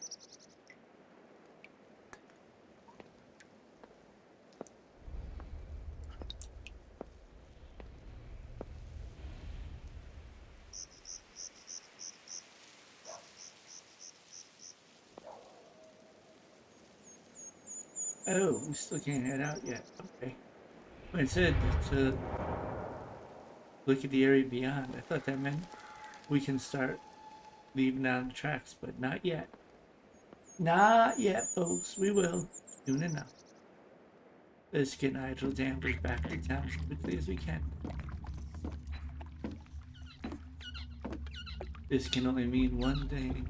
Oh, we still can't head out yet. Okay. Well, it said to look at the area beyond. I thought that meant we can start leaving down the tracks, but not yet. Not yet, folks. We will. Soon enough. Let's get Nigel Danvers back to town as quickly as we can. This can only mean one thing.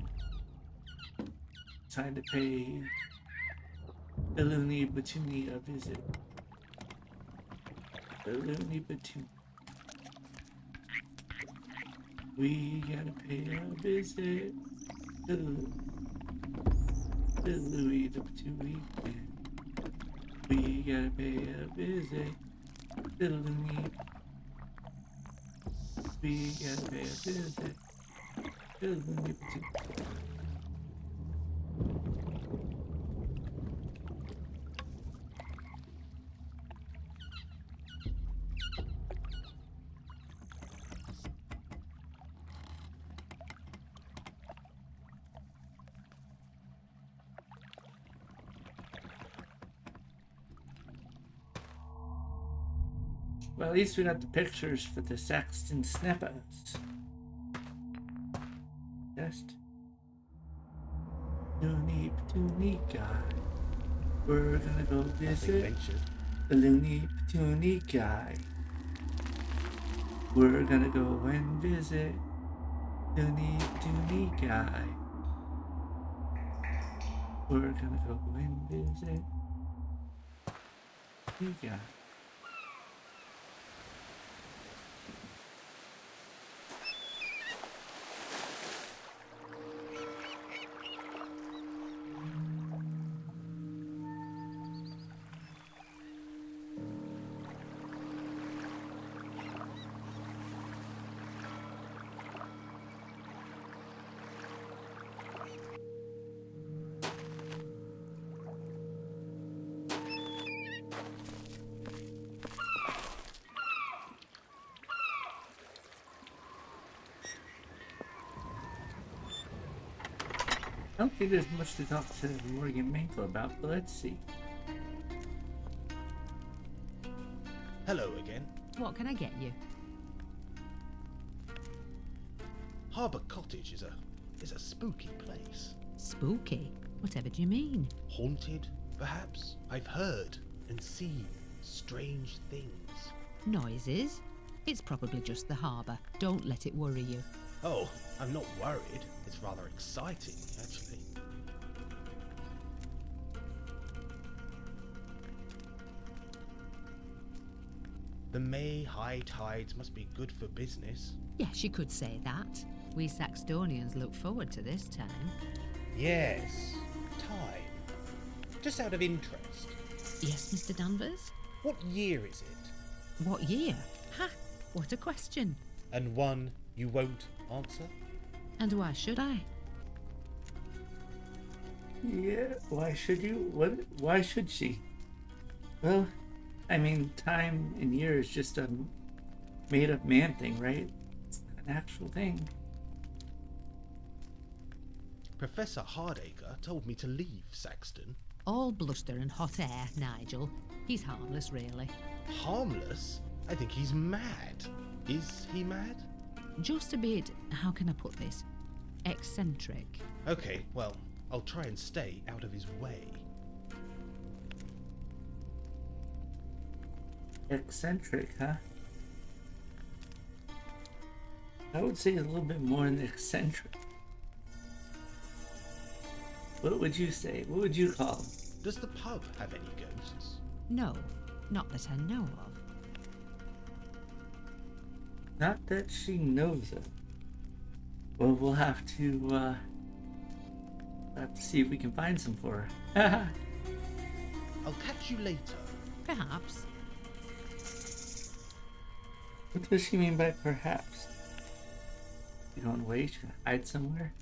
Time to pay the Looney Batoonie a visit. The Looney Batoonie. We gotta pay a visit to Louis the Batoonie. We gotta pay a visit to Looney. We gotta pay a visit to Looney Batoonie. Well, at least we got the pictures for the Saxton snappers. Just Looney Batoonie guy. We're gonna go visit the Looney Batoonie guy. We're gonna go and visit Looney Batoonie guy. We're gonna go and visit the guy. I don't think there's much to talk to Morgan Mankle about, but let's see. Hello again. What can I get you? Harbour Cottage is a spooky place. Spooky? Whatever do you mean? Haunted, perhaps? I've heard and seen strange things. Noises? It's probably just the harbour. Don't let it worry you. Oh, I'm not worried. It's rather exciting, actually. The May high tides must be good for business. Yes, you could say that. We Saxtonians look forward to this time. Yes, time. Just out of interest, Yes, Mr. Danvers? what year is it? What year? Ha! What a question. And one you won't answer? And why should I? Yeah, why should you? What? Why should she? Well, I mean, time and year is just a made-up man thing, right? It's not an actual thing. Professor Hardacre told me to leave Saxton. All bluster and hot air, Nigel. He's harmless, really. Harmless? I think he's mad. Is he mad? Just a bit, how can I put this? Eccentric. Okay, well, I'll try and stay out of his way. Eccentric, huh? I would say a little bit more than eccentric. What would you say? What would you call him? Does the pub have any ghosts? No, not that I know of. Not that she knows of. Well, we'll have to see if we can find some for her. I'll catch you later. Perhaps. What does she mean by perhaps? You going away? She's gonna hide somewhere?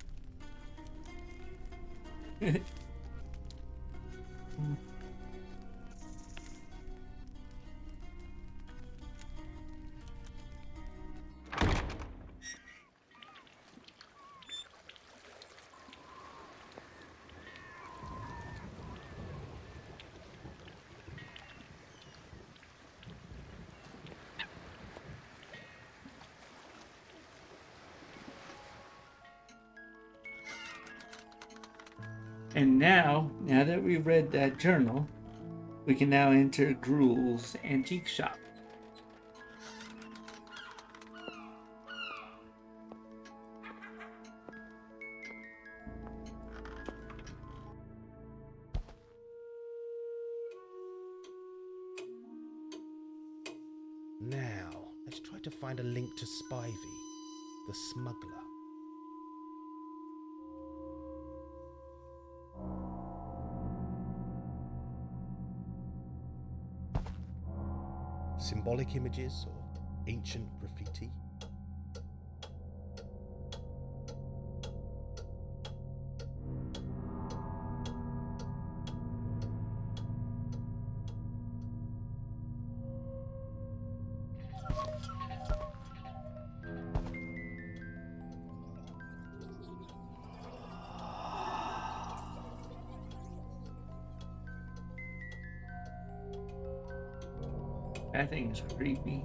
And now that we read that journal, we can now enter Gruel's antique shop. Now, let's try to find a link to Spivey, the smuggler. Symbolic images or ancient graffiti? That thing's creepy.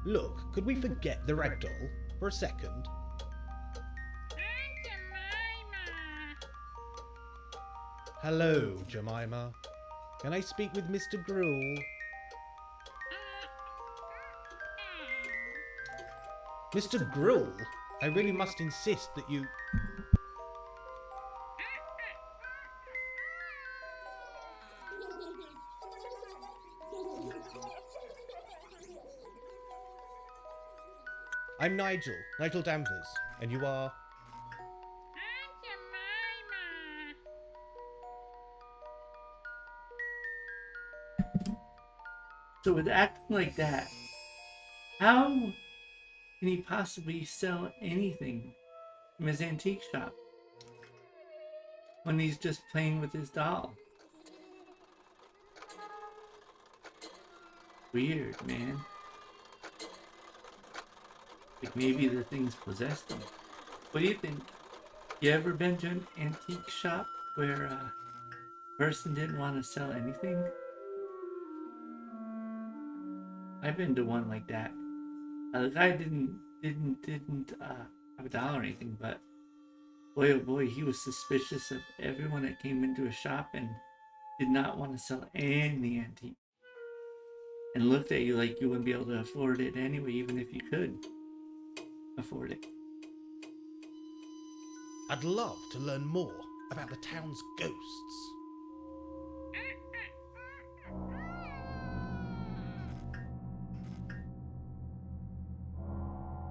Look, could we forget the ragdoll for a second? Hello, Jemima. Can I speak with Mr. Gruel? Mr. Gruel, I really must insist that you... I'm Nigel Danvers, and you are... So with acting like that, how can he possibly sell anything from his antique shop? when he's just playing with his doll. Weird, man. Like maybe the thing's possessed him. What do you think? You ever been to an antique shop where a person didn't want to sell anything? I've been to one like that. The guy didn't have a doll or anything, but boy oh boy, he was suspicious of everyone that came into a shop and did not want to sell any antique. And looked at you like you wouldn't be able to afford it anyway, even if you could afford it. I'd love to learn more about the town's ghosts.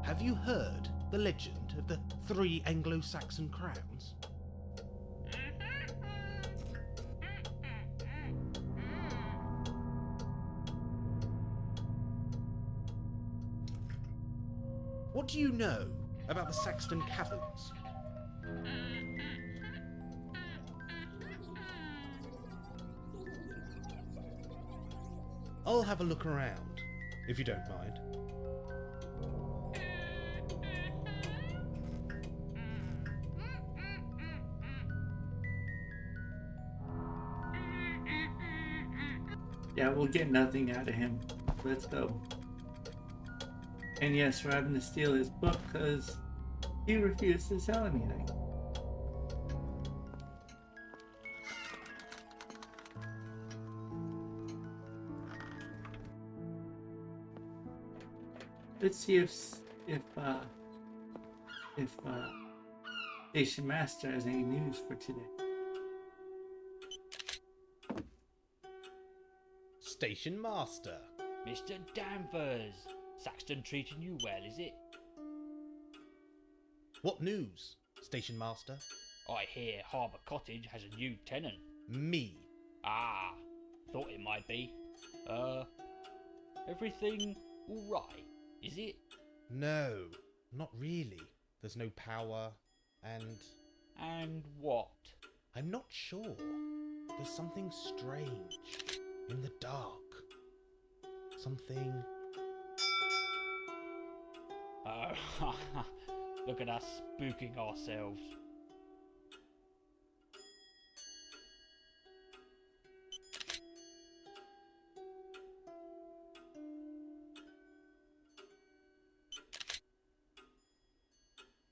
Have you heard the legend of the 3 Anglo-Saxon crowns? What do you know about the Saxton caverns? I'll have a look around, if you don't mind. Yeah, we'll get nothing out of him. Let's go. And yes, we're having to steal his book because he refused to sell anything. Let's see if Station Master has any news for today. Station Master. Mr. Danvers! Saxton treating you well, is it? What news, Station Master? I hear Harbour Cottage has a new tenant. Me. Ah, thought it might be. Everything alright, is it? No, not really. There's no power, and... And what? I'm not sure. There's something strange in the dark. Something... Oh, look at us spooking ourselves.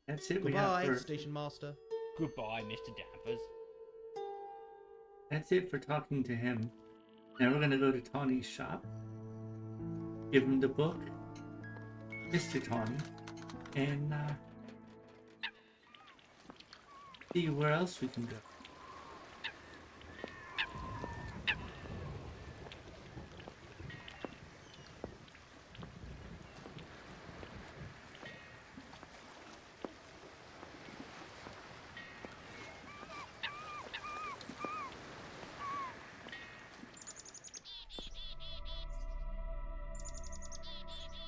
That's it. Goodbye, Station Master. Goodbye, Mr. Danvers. That's it for talking to him. Now we're gonna go to Tawny's shop, give him the book, Mr. Tawny, and see where else we can go.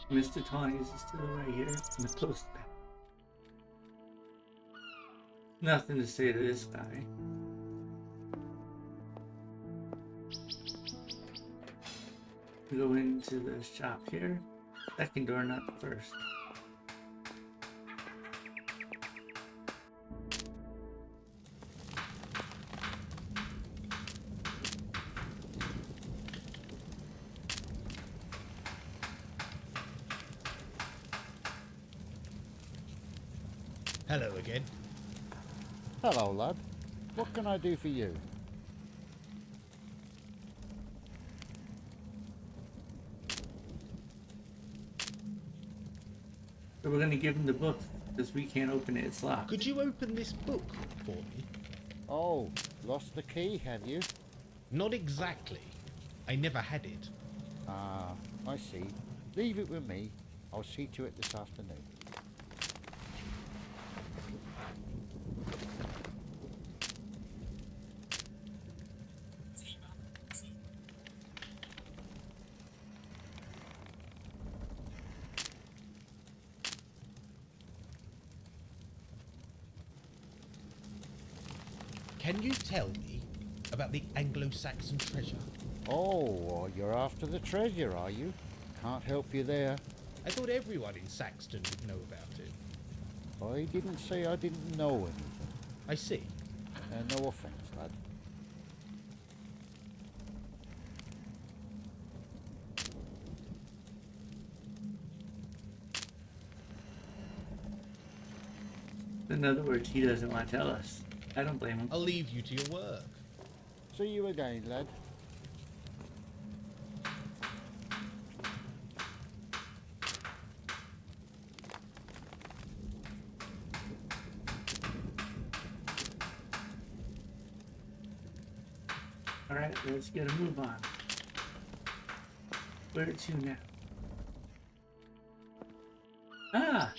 Mr. Tawny is still right here in the post bag. Nothing to say to this guy. We go into the shop here. Second door, not the first. Hello again. Hello, lad. What can I do for you? So we're gonna give him the book because we can't open it. It's locked. Could you open this book for me? Oh, lost the key, have you? Not exactly. I never had it. Ah, I see. Leave it with me. I'll see to it this afternoon. Can you tell me about the Anglo-Saxon treasure? Oh, you're after the treasure, are you? Can't help you there. I thought everyone in Saxton would know about it. I didn't say I didn't know anything. I see. No offence, lad. In other words, he doesn't want to tell us. I don't blame him. I'll leave you to your work. See you again, lad. Alright, let's get a move on. Where to now? Ah!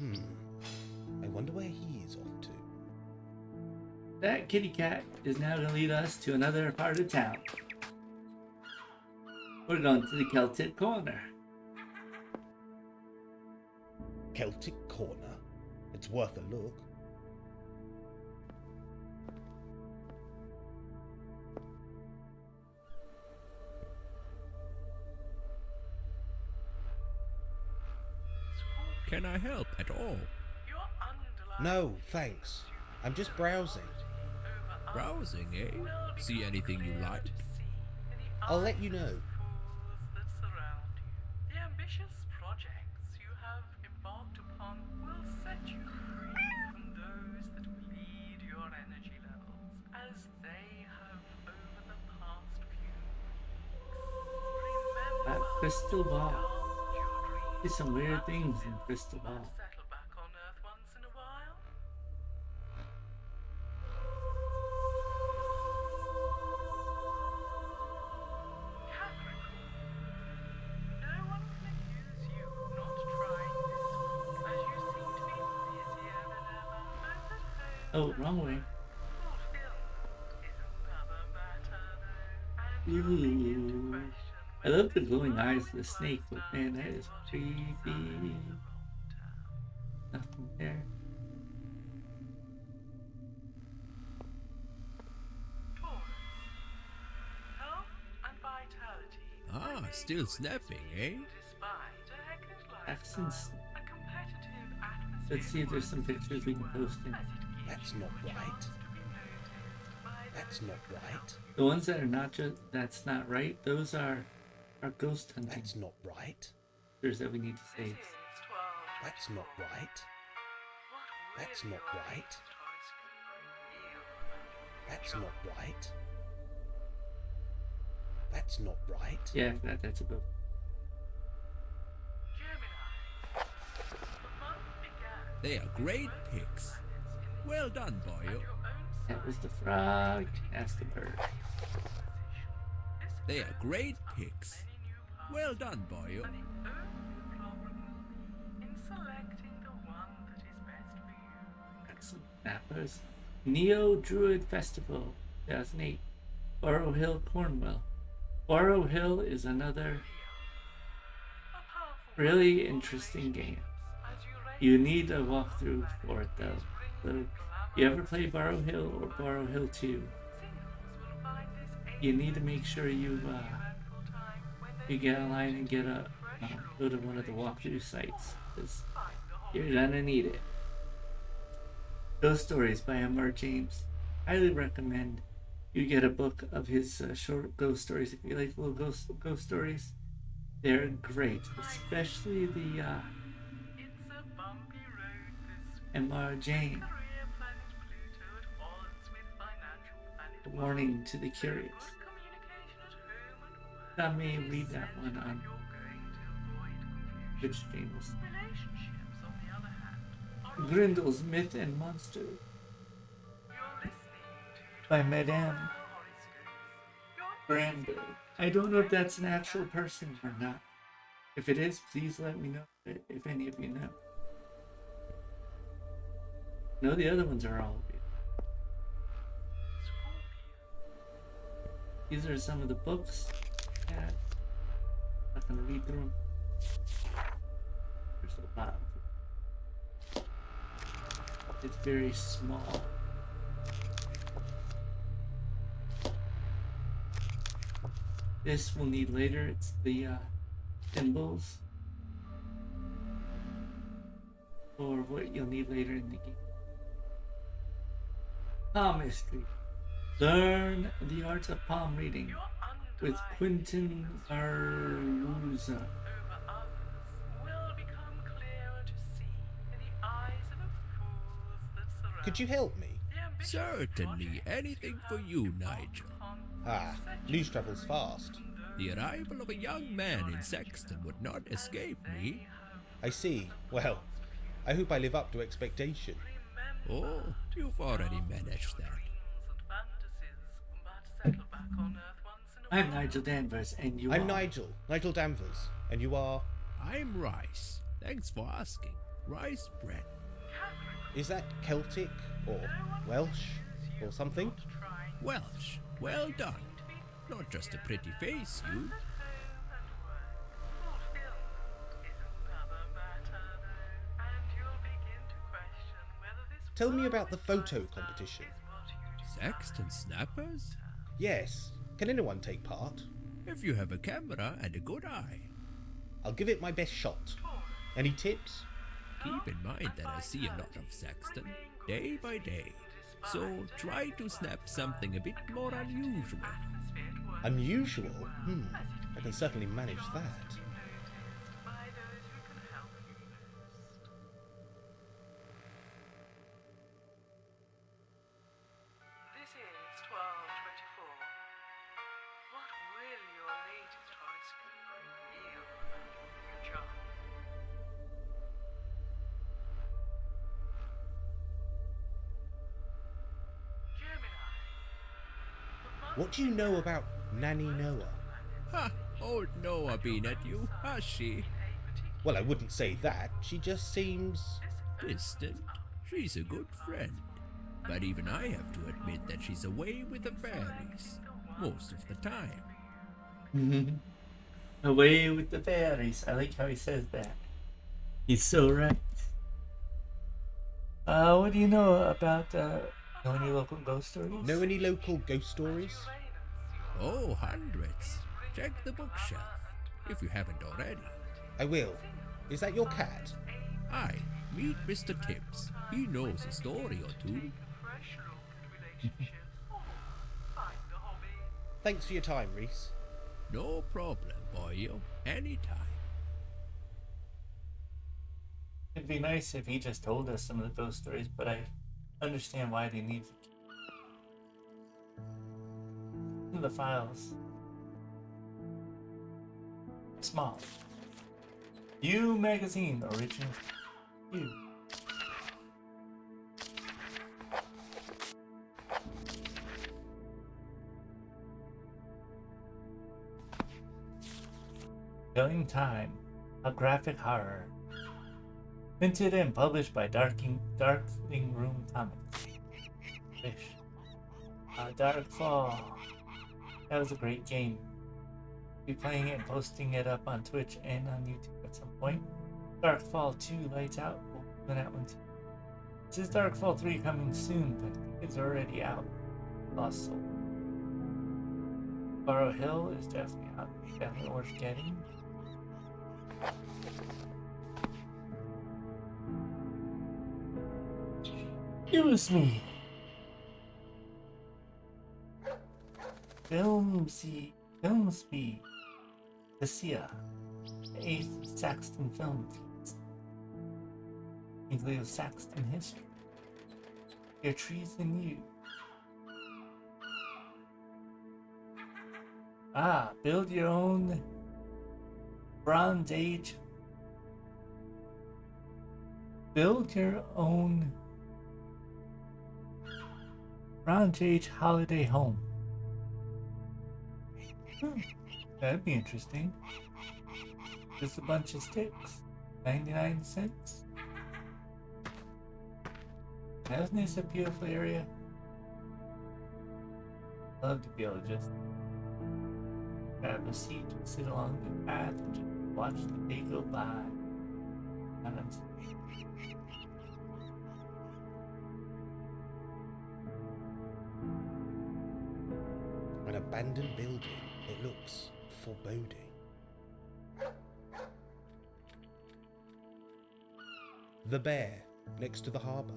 I wonder where he is off to. That kitty cat is now going to lead us to another part of town. We're going to the Celtic Corner. Celtic Corner? It's worth a look. Can I help at all? No, thanks. I'm just browsing. Browsing, eh? See anything you like? I'll let you know. The ambitious projects you have embarked upon will set you free from those that will lead your energy levels, as they have over the past few weeks. That Remember, crystal ball. indulge your dreams There's some weird once things in in, crystal but ball. settle back on Earth once in a while. Capricorn. No one can accuse you of not trying this week, as you seem to be busier than ever, both at home Oh, wrong way. fulfillment is another matter, though, and you'll begin to Ooh. question I love the whether glowing this eyes of the was snake, but man, that is what you desire creepy. in the long term. Nothing there. Taurus. Health and vitality. Ah, still snapping, eh? Despite a hectic Saxton's. lifestyle, a competitive atmosphere. Let's see if there's some pictures we can post in. as it gives That's you not a right. chance to be noticed by That's those not around. right. The ones that are not just that's not right, those are ghost hunting That's not right. pictures that we need to This save. is 12. That's not right. What That's will not your right. next horoscope yield? That's not right. That's not right. Yeah, I forgot that's a book. Gemini. The month began They are great picks. Well done, boyo. your own That was the frog. That's the bird. They are great picks. Well done, boyo. The only problem will be in selecting the one that is best for you. That's that was Neo Druid Festival 2008. Borrow Hill, Cornwall. Borrow Hill is another A powerful really interesting game. as you raise You need a walkthrough for it though. So, you ever play Borrow Hill or Borrow Hill 2? singles will find this You need to make sure you eventful time when they you get online and get a go to one of the walkthrough sites because you're gonna need it. Ghost Stories by Embark James. Highly recommend you get a book of his short ghost stories if you like little ghost stories. They're great, especially the it's a bumpy road this Embark James. career planet Pluto at odds with financial planet Warning to the curious. communication at home and work. I may read that one on You're going to avoid confusion. Twitch channels. Relationships, on the other hand, are Grindel's Myth and Monster you're listening to by Madame horoscopes. Bramble. I don't know if that's an actual person or not. If it is, please let me know if any of you know. No, the other ones are all of you. These are some of the books. Yeah. I'm not gonna read through them. There's a lot of them. It's very small. This we'll need later. It's the symbols for what you'll need later in the game. Palmistry. Learn the art of palm reading with Quentin Barruza. Over others will become clearer to see in the eyes of the fools that surround. Could you help me? Certainly, anything for you, Nigel. Ah, news travels fast. The arrival of a young man in Saxton would not escape me. I see. Well, I hope I live up to expectation. Oh, you've already managed that. I'm Nigel Danvers, and you I'm are... Nigel Danvers, and you are... I'm Rice. Thanks for asking. Rice bread. Is that Celtic, or Welsh, or something? Welsh. Well done. Not just a pretty face, you. Tell me about the photo competition. Saxton snappers? Yes. Can anyone take part? If you have a camera and a good eye. I'll give it my best shot. Any tips? Keep in mind that I see a lot of Saxton, day by day. So try to snap something a bit more unusual. Unusual? I can certainly manage that. This is 1224. What will your latest horoscope reveal about your future? Gemini. What do you know about Nanny Noah? Ha! Old Noah been at you, has she? Well, I wouldn't say that. She just seems... Distant. She's a good friend. But even I have to admit that she's away with the fairies. Most of the time. Away with the fairies. I like how he says that. He's so right. What do you know about know any local ghost stories? Know any local ghost stories? Oh, hundreds. Check the bookshelf, if you haven't already. I will. Is that your cat? Aye, meet Mr. Tibbs. He knows a story or two. Thanks for your time, Reese. No problem, boyo. Anytime. It'd be nice if he just told us some of the ghost stories, but I understand why they need to keep the files small. You magazine original. You. Killing Time, a graphic horror. Printed and published by Darkling Room Comics. Fish. Dark Fall. That was a great game. Be playing it and posting it up on Twitch and on YouTube at some point. Dark Fall 2 Lights Out. We'll do that one too. This is Dark Fall 3 coming soon, but I think it's already out. Lost Soul. Borrow Hill is definitely out. Definitely worth getting. Excuse me. Filmsby. The Sia. The 8th Saxton film feeds. Includes Saxton history. Your trees and you. Build your own Bronze Age. Build your own Bronze Age holiday home. That'd be interesting. Just a bunch of sticks. 99 cents. Isn't this a beautiful area? Love to be able to just grab a seat and sit along the path and just watch the day go by. An abandoned building It looks foreboding. The bear next to the harbour.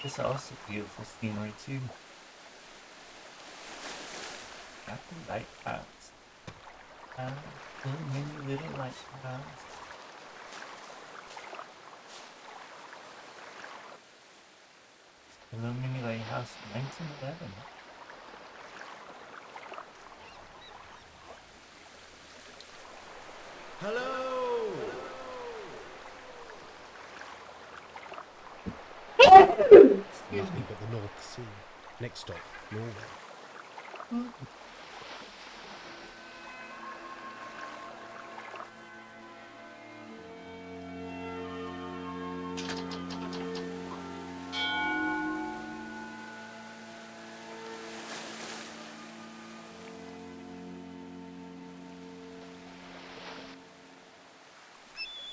It's also beautiful scenery too. Got the lighthouse. Little mini little lighthouse. The little mini lighthouse, 1911. Hello! Nothing but the North Sea. Next stop, Norway.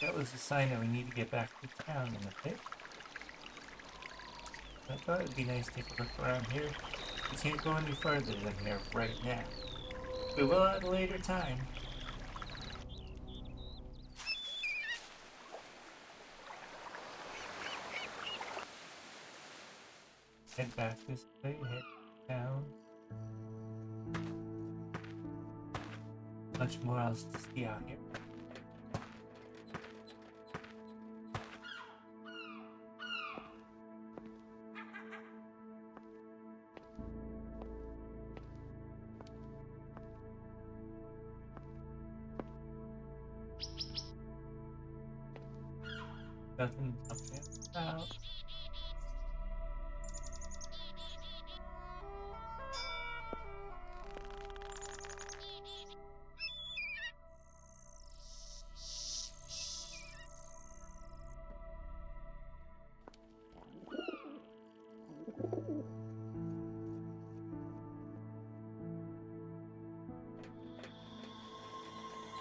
That was a sign that we need to get back to town in a bit. I thought it'd be nice to take a look around here. We can't go any further than here right now. We will at a later time. Head back this way, head down. Much more else to see out here. Nothing up there. Out.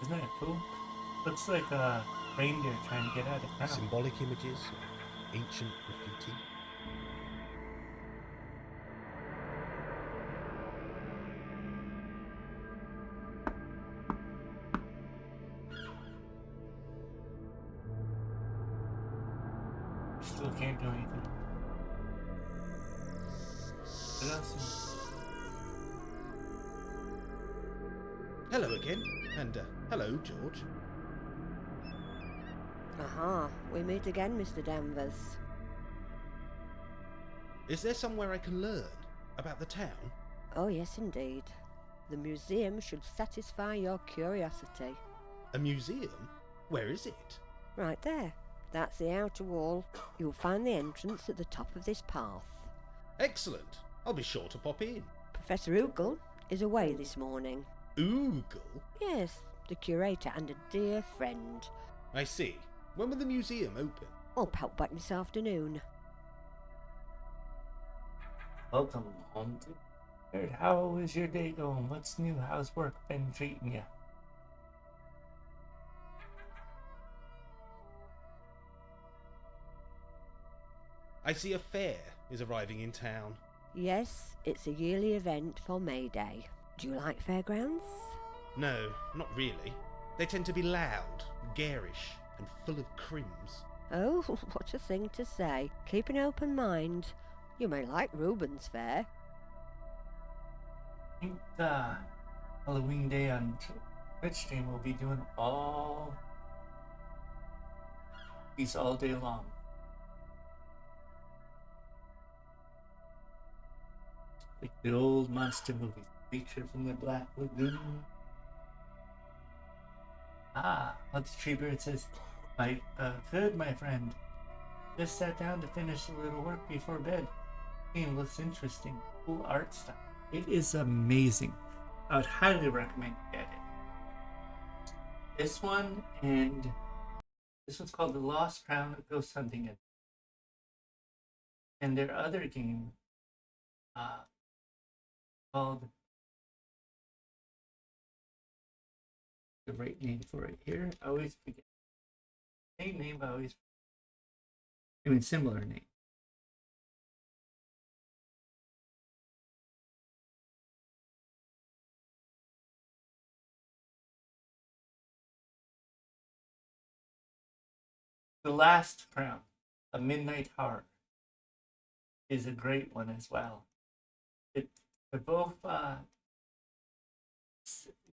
Isn't that cool? Looks like a reindeer trying to get out of town. Symbolic images, ancient graffiti. Still can't do anything. What else? Hello again, and hello, George. Aha, we meet again, Mr. Danvers. Is there somewhere I can learn about the town? Oh, yes, indeed. The museum should satisfy your curiosity. A museum? Where is it? Right there. That's the outer wall. You'll find the entrance at the top of this path. Excellent. I'll be sure to pop in. Professor Oogle is away this morning. Oogle? Yes, the curator and a dear friend. I see. When will the museum open? I'll pop back this afternoon. Welcome, Haunted. Heard, how is your day going? What's new? How's work been treating you? I see a fair is arriving in town. Yes, it's a yearly event for May Day. Do you like fairgrounds? No, not really. They tend to be loud, garish, and full of crims. Oh, what a thing to say. Keep an open mind. You may like Reuben's fair. I think Halloween Day on Twitch stream will be doing all these all day long. Like the old monster movies, Creature from the Black Lagoon. What the tree bird says, good, my friend. Just sat down to finish a little work before bed. Game looks interesting. Cool art style. It is amazing. I would highly recommend you get it. This one and this one's called The Lost Crown of Ghost Hunting. And their other game called the right name for it here. I always forget. Same name, but I always. I mean, similar name. The Last Crown, A Midnight Horror, is a great one as well. They're both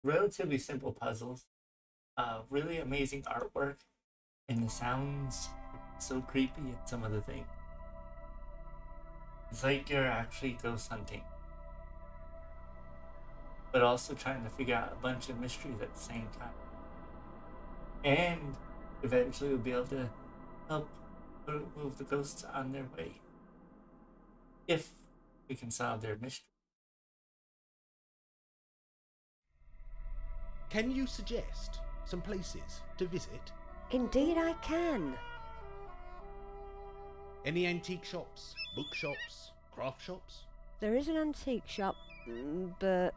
relatively simple puzzles, really amazing artwork, and the sounds are so creepy in some of the things. It's like you're actually ghost hunting, but also trying to figure out a bunch of mysteries at the same time. And eventually we'll be able to help move the ghosts on their way. If we can solve their mystery. Can you suggest some places to visit? Indeed I can. Any antique shops, bookshops, craft shops? There is an antique shop, but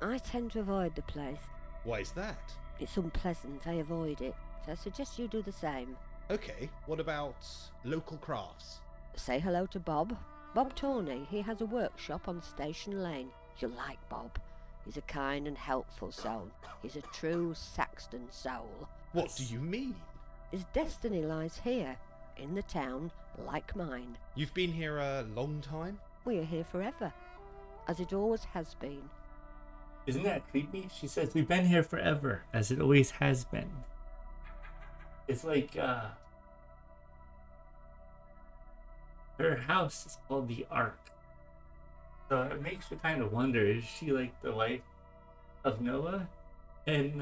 I tend to avoid the place. Why is that? It's unpleasant, I avoid it. So I suggest you do the same. Okay, what about local crafts? Say hello to Bob. Bob Tawney. He has a workshop on Station Lane. You'll like Bob. He's a kind and helpful soul. He's a true Saxton soul. What do you mean? His destiny lies here, in the town, like mine. You've been here a long time? We are here forever, as it always has been. Isn't that creepy? She says, we've been here forever, as it always has been. It's like, her house is called the Ark. So it makes you kind of wonder, is she like the wife of Noah? And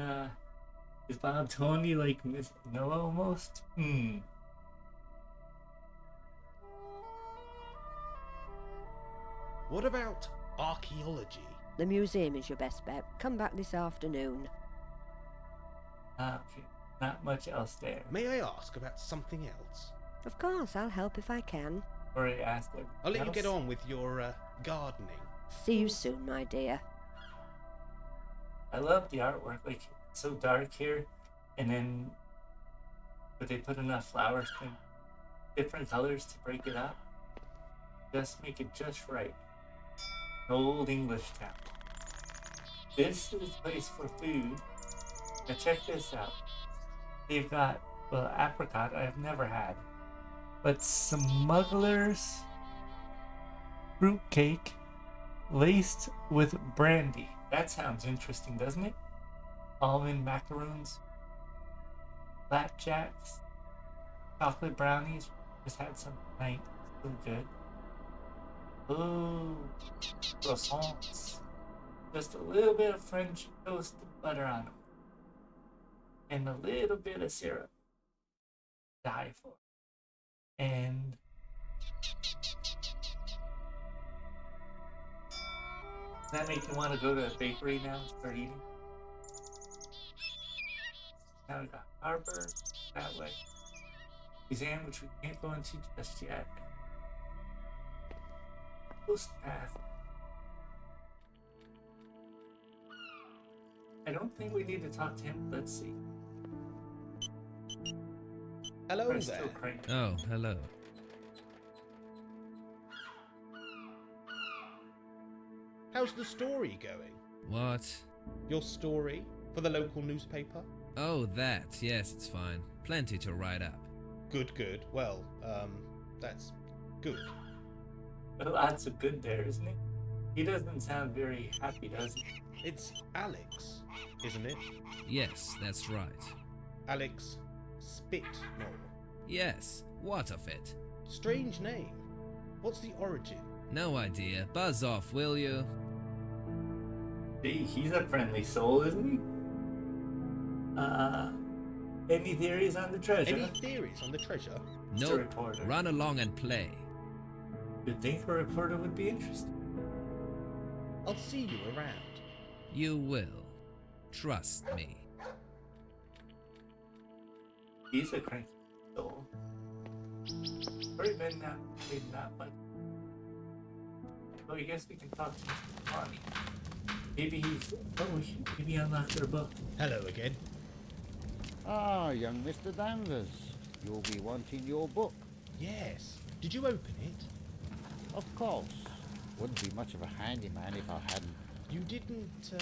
is Bob Tony like Miss Noah almost? What about archaeology? The museum is your best bet. Come back this afternoon. Okay, not much else there. May I ask about something else? Of course, I'll help if I can. Already asked him. I'll let you get on with your gardening. See you soon, my dear. I love the artwork, like it's so dark here, and then but they put enough flowers in different colors to break it up. Just make it just right. Old English town. This is a place for food. Now check this out. They've got, well, apricot I've never had, but smuggler's fruitcake laced with brandy. That sounds interesting, doesn't it? Almond macaroons, flapjacks, chocolate brownies. Just had some tonight. So good. Ooh, croissants. Just a little bit of French toasted butter on them. And a little bit of syrup. Die for. And does that make you want to go to a bakery now and start eating? Now we got Harbor that way. Museum, which we can't go into just yet. Post path. I don't think we need to talk to him. Let's see. Hello We're there. still cranky. Oh, hello. How's the story going? What? Your story for the local newspaper? Oh, that. Yes, it's fine. Plenty to write up. Good, good. Well, that's good. Lots of good there, isn't it? He doesn't sound very happy, does he? It's Alex, isn't it? Yes, that's right. Alex Spitmore. Yes, what of it? Strange name. What's the origin? No idea. Buzz off, will you? Hey, he's a friendly soul, isn't he? Any theories on the treasure? Any theories on the treasure? Mr. Nope. Reporter. Run along and play. You'd think a reporter would be interested. I'll see you around. You will. Trust me. He's a cranky soul. Already been not played that much. Oh, I guess we can talk to Mr. Bonnie. Maybe he's. Oh, maybe he unlocked our book. Hello again. Ah, young Mr. Danvers. You'll be wanting your book. Yes. Did you open it? Of course. Wouldn't be much of a handyman if I hadn't. You didn't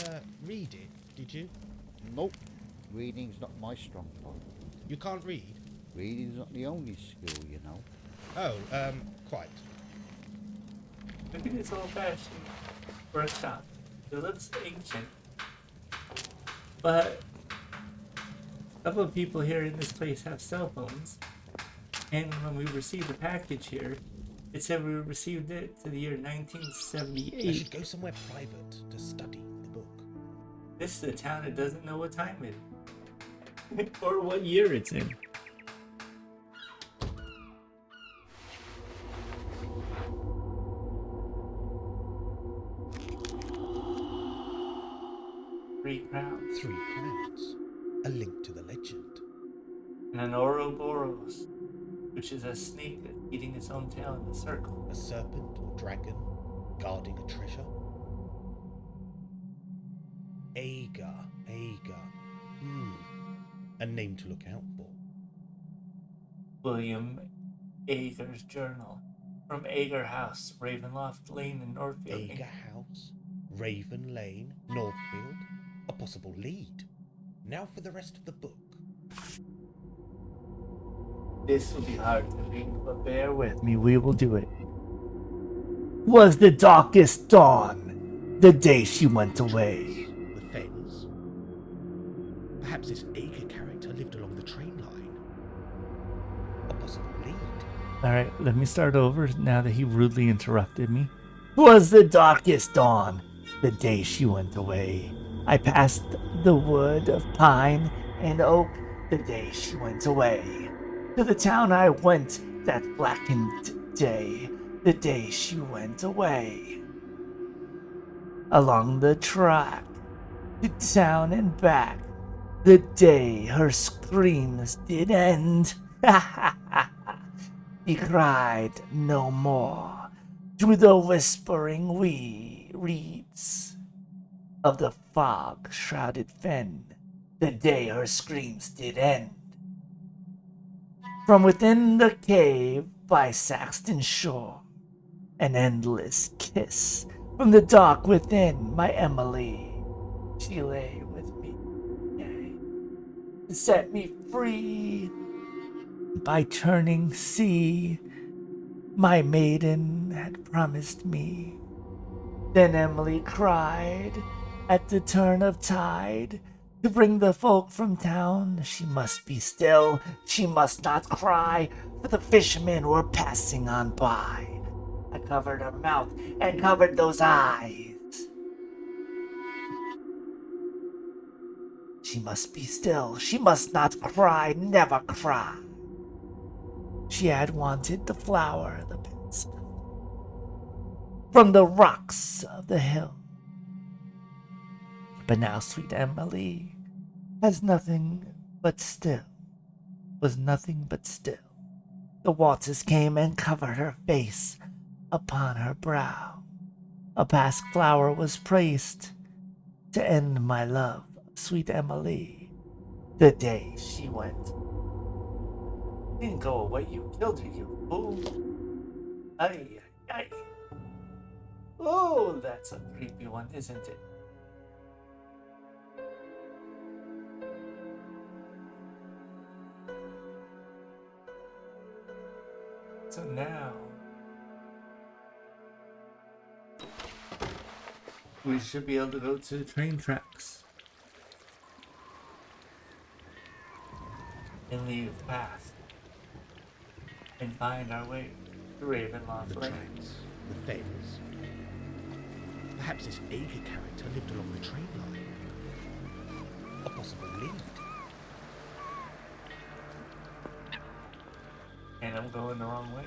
read it, did you? Nope. Reading's not my strong point. You can't read? Reading's not the only skill, you know. Oh, quite. Look at this old-fashioned workshop. It looks ancient. But a couple of people here in this place have cell phones. And when we received the package here, it said we received it to the year I 1978. should go somewhere private to study the book. This is a town that doesn't know what time it is. Or what year it's in. Three crowns. 3 crowns. A link to the legend. And an Ouroboros, which is a snake that's eating its own tail in a circle. A serpent or dragon guarding a treasure. Agar. A name to look out for. William Ager's journal. From Ager House, Ravenloft Lane in Northfield. Agar House, Raven Lane, Northfield. A possible lead. Now for the rest of the book. This will be hard to read, but bear with me, we will do it. Was the darkest dawn, the day she went away. The Fens. Perhaps this Agar character lived along the train line. A possible lead. Alright, let me start over now that he rudely interrupted me. Was the darkest dawn, the day she went away. I passed the wood of pine and oak the day she went away. To the town I went that blackened day, the day she went away. Along the track, to town and back, the day her screams did end. Ha ha ha ha. He cried no more through the whispering reeds of the fog-shrouded fen, the day her screams did end. From within the cave by Saxton shore, an endless kiss from the dark within my Emily. She lay with me, yea, to set me free. By turning sea, my maiden had promised me. Then Emily cried at the turn of tide, to bring the folk from town. She must be still, she must not cry, for the fishermen were passing on by. I covered her mouth and covered those eyes. She must be still, she must not cry, never cry. She had wanted the flower, the pencil, from the rocks of the hill. But now sweet Emily has nothing but still, was nothing but still. The waters came and covered her face upon her brow. A past flower was placed to end my love, sweet Emily, the day she went. Didn't go away, you killed her, you fool. Ay, ay, ay. Oh, that's a creepy one, isn't it? So now we should be able to go to the train tracks and leave past and find our way to Ravenloft The Lane. tracks. The Fens. Perhaps this Agar character lived along the train line. A possible lead. And I'm going the wrong way.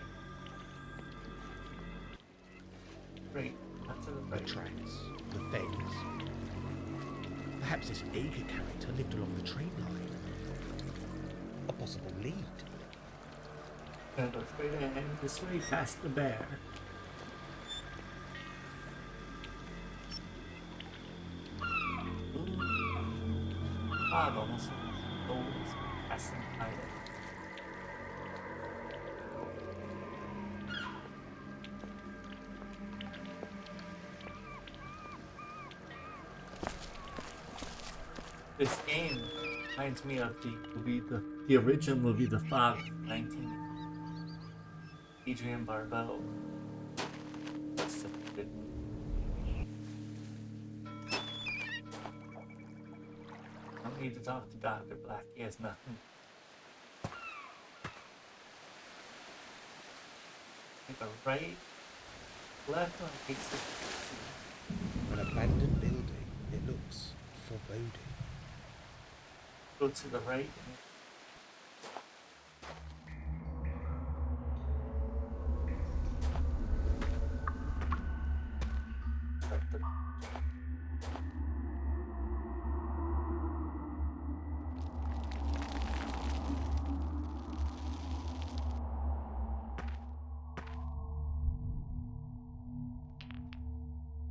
Straight, not to the The right. tracks. The Fens. Perhaps this Agar character lived along the train line. A possible lead. Gonna go straight ahead this way past the bear. Ooh. Ah, almost. Almost. passing by it. This game reminds me of the movie, the original movie, The Fog, 19. Adrian Barbeau. That's such a good movie. I don't need to talk to Dr. Black. He has nothing. Take a right, left, or takes An abandoned building. It looks foreboding. go to the right.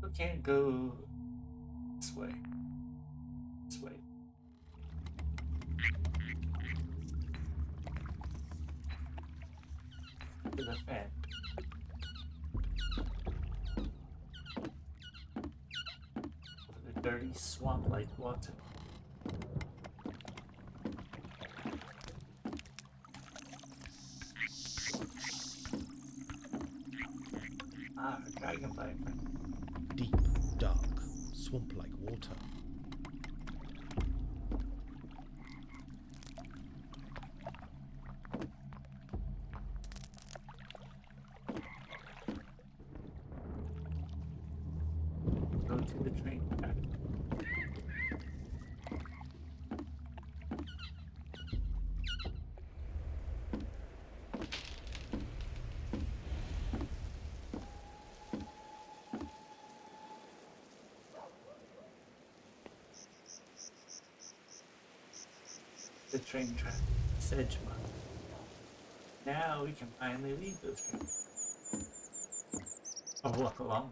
We can't go this way. This way. To the fan. Over the dirty swamp-like water. Ah, a dragonfly friend. Deep, dark, swamp-like water. Go to the train track. The train track, Sedgema. Now we can finally leave those trains. Or walk along.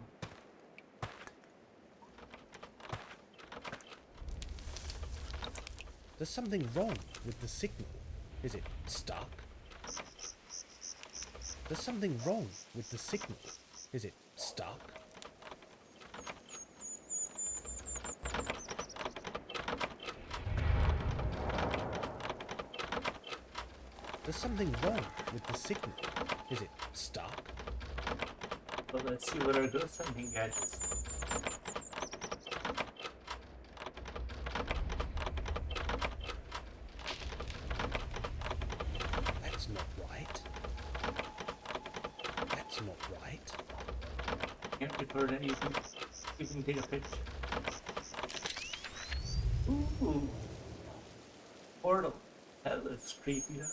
There's something wrong with the signal. Is it stuck? There's something wrong with the signal. Is it stuck? There's something wrong with the signal. Is it stuck? Well, let's see what our ghost hunting gadgets. That's not right. That's not right. Can't record anything. You can take a picture. Ooh. Portal. That looks creepy though.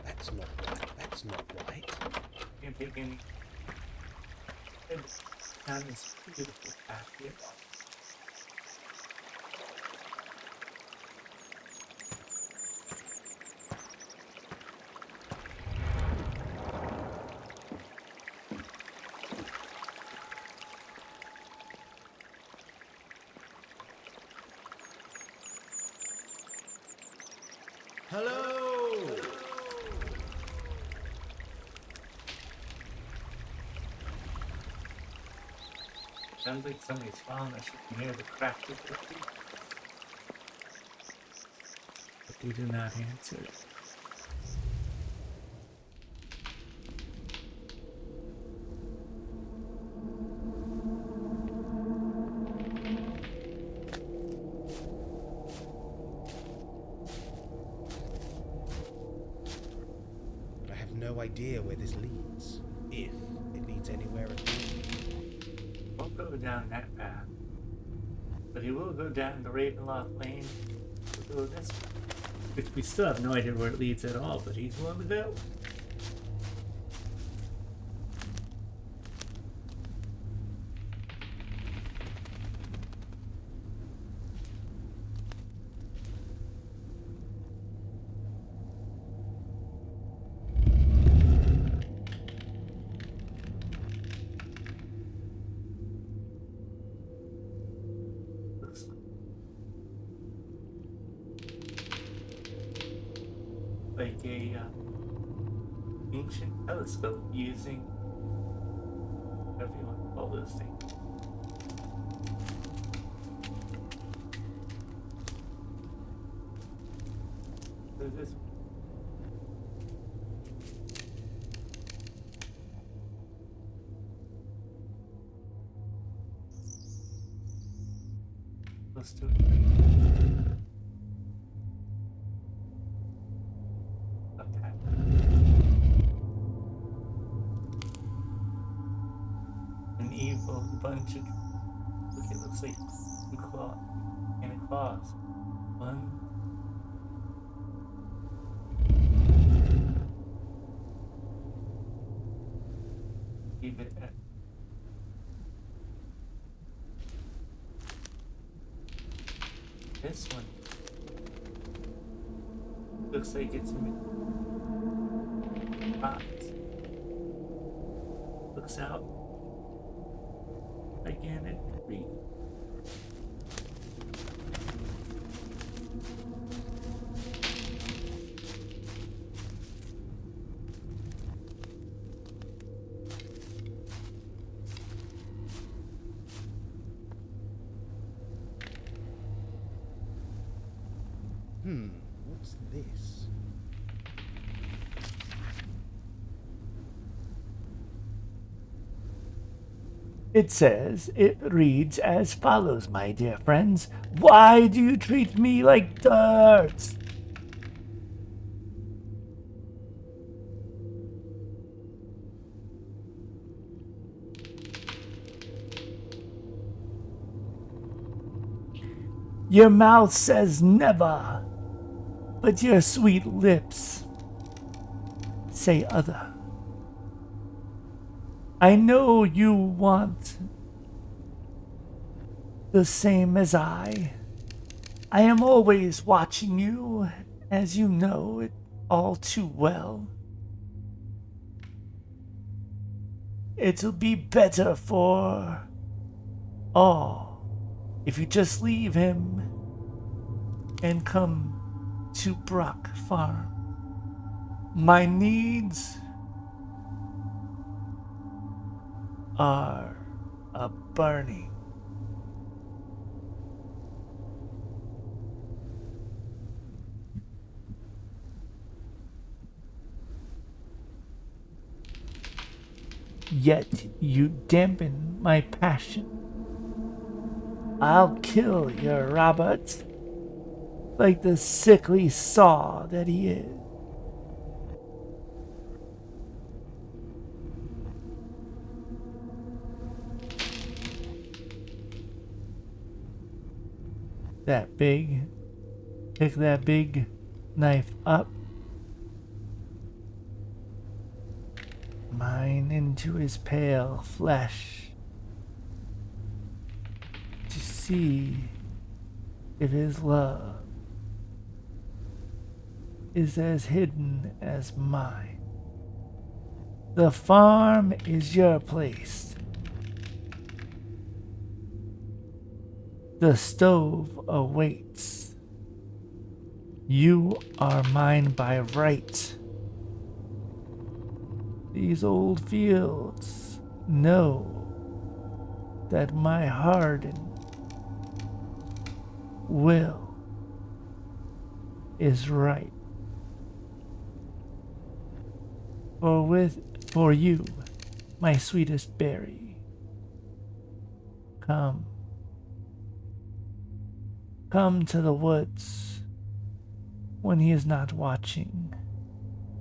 That's not right. That's not right. Can't take any. It's down this beautiful path here. Hello! Sounds like somebody's found us. You can hear the crack of their feet. But they do not answer. I have no idea where this leads, if it leads anywhere at all. Won't go down that path. But he will go down the Ravenloft Lane. We'll go this way. Which we still have no idea where it leads at all, but he's willing to go. a ancient telescope using whatever you want to call those things. What is this? Let's do it. Okay. An evil bunch of. Look, it looks like two claws. And a claws. One. Leave it at. This one looks like it's box. Looks out gigantic tree. What's this? It reads as follows, my dear friends. Why do you treat me like dirt? Your mouth says never, but your sweet lips say other. I know you want the same as I. I am always watching you, as you know it all too well. It'll be better for all if you just leave him and come to Brock Farm. My needs are a burning. Yet you dampen my passion. I'll kill your Robert like the sickly saw that he is. Pick that big knife up. Mine into his pale flesh to see if his love is as hidden as mine. The farm is your place. The stove awaits. You are mine by right. These old fields know that my hardened will is right. For you, my sweetest berry, come to the woods when he is not watching.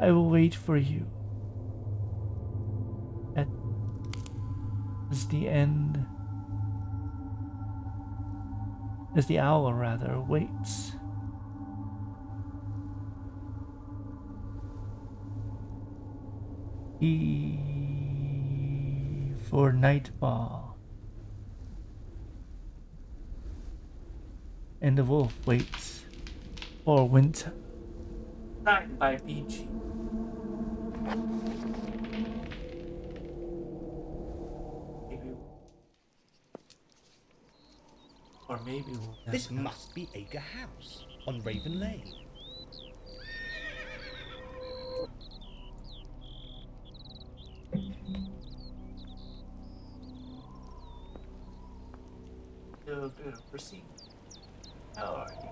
I will wait for you. As the owl waits. For nightfall. And the wolf waits for winter. Signed by BG. Maybe we'll This must be Acre House on Raven Lane. to proceed. How are you?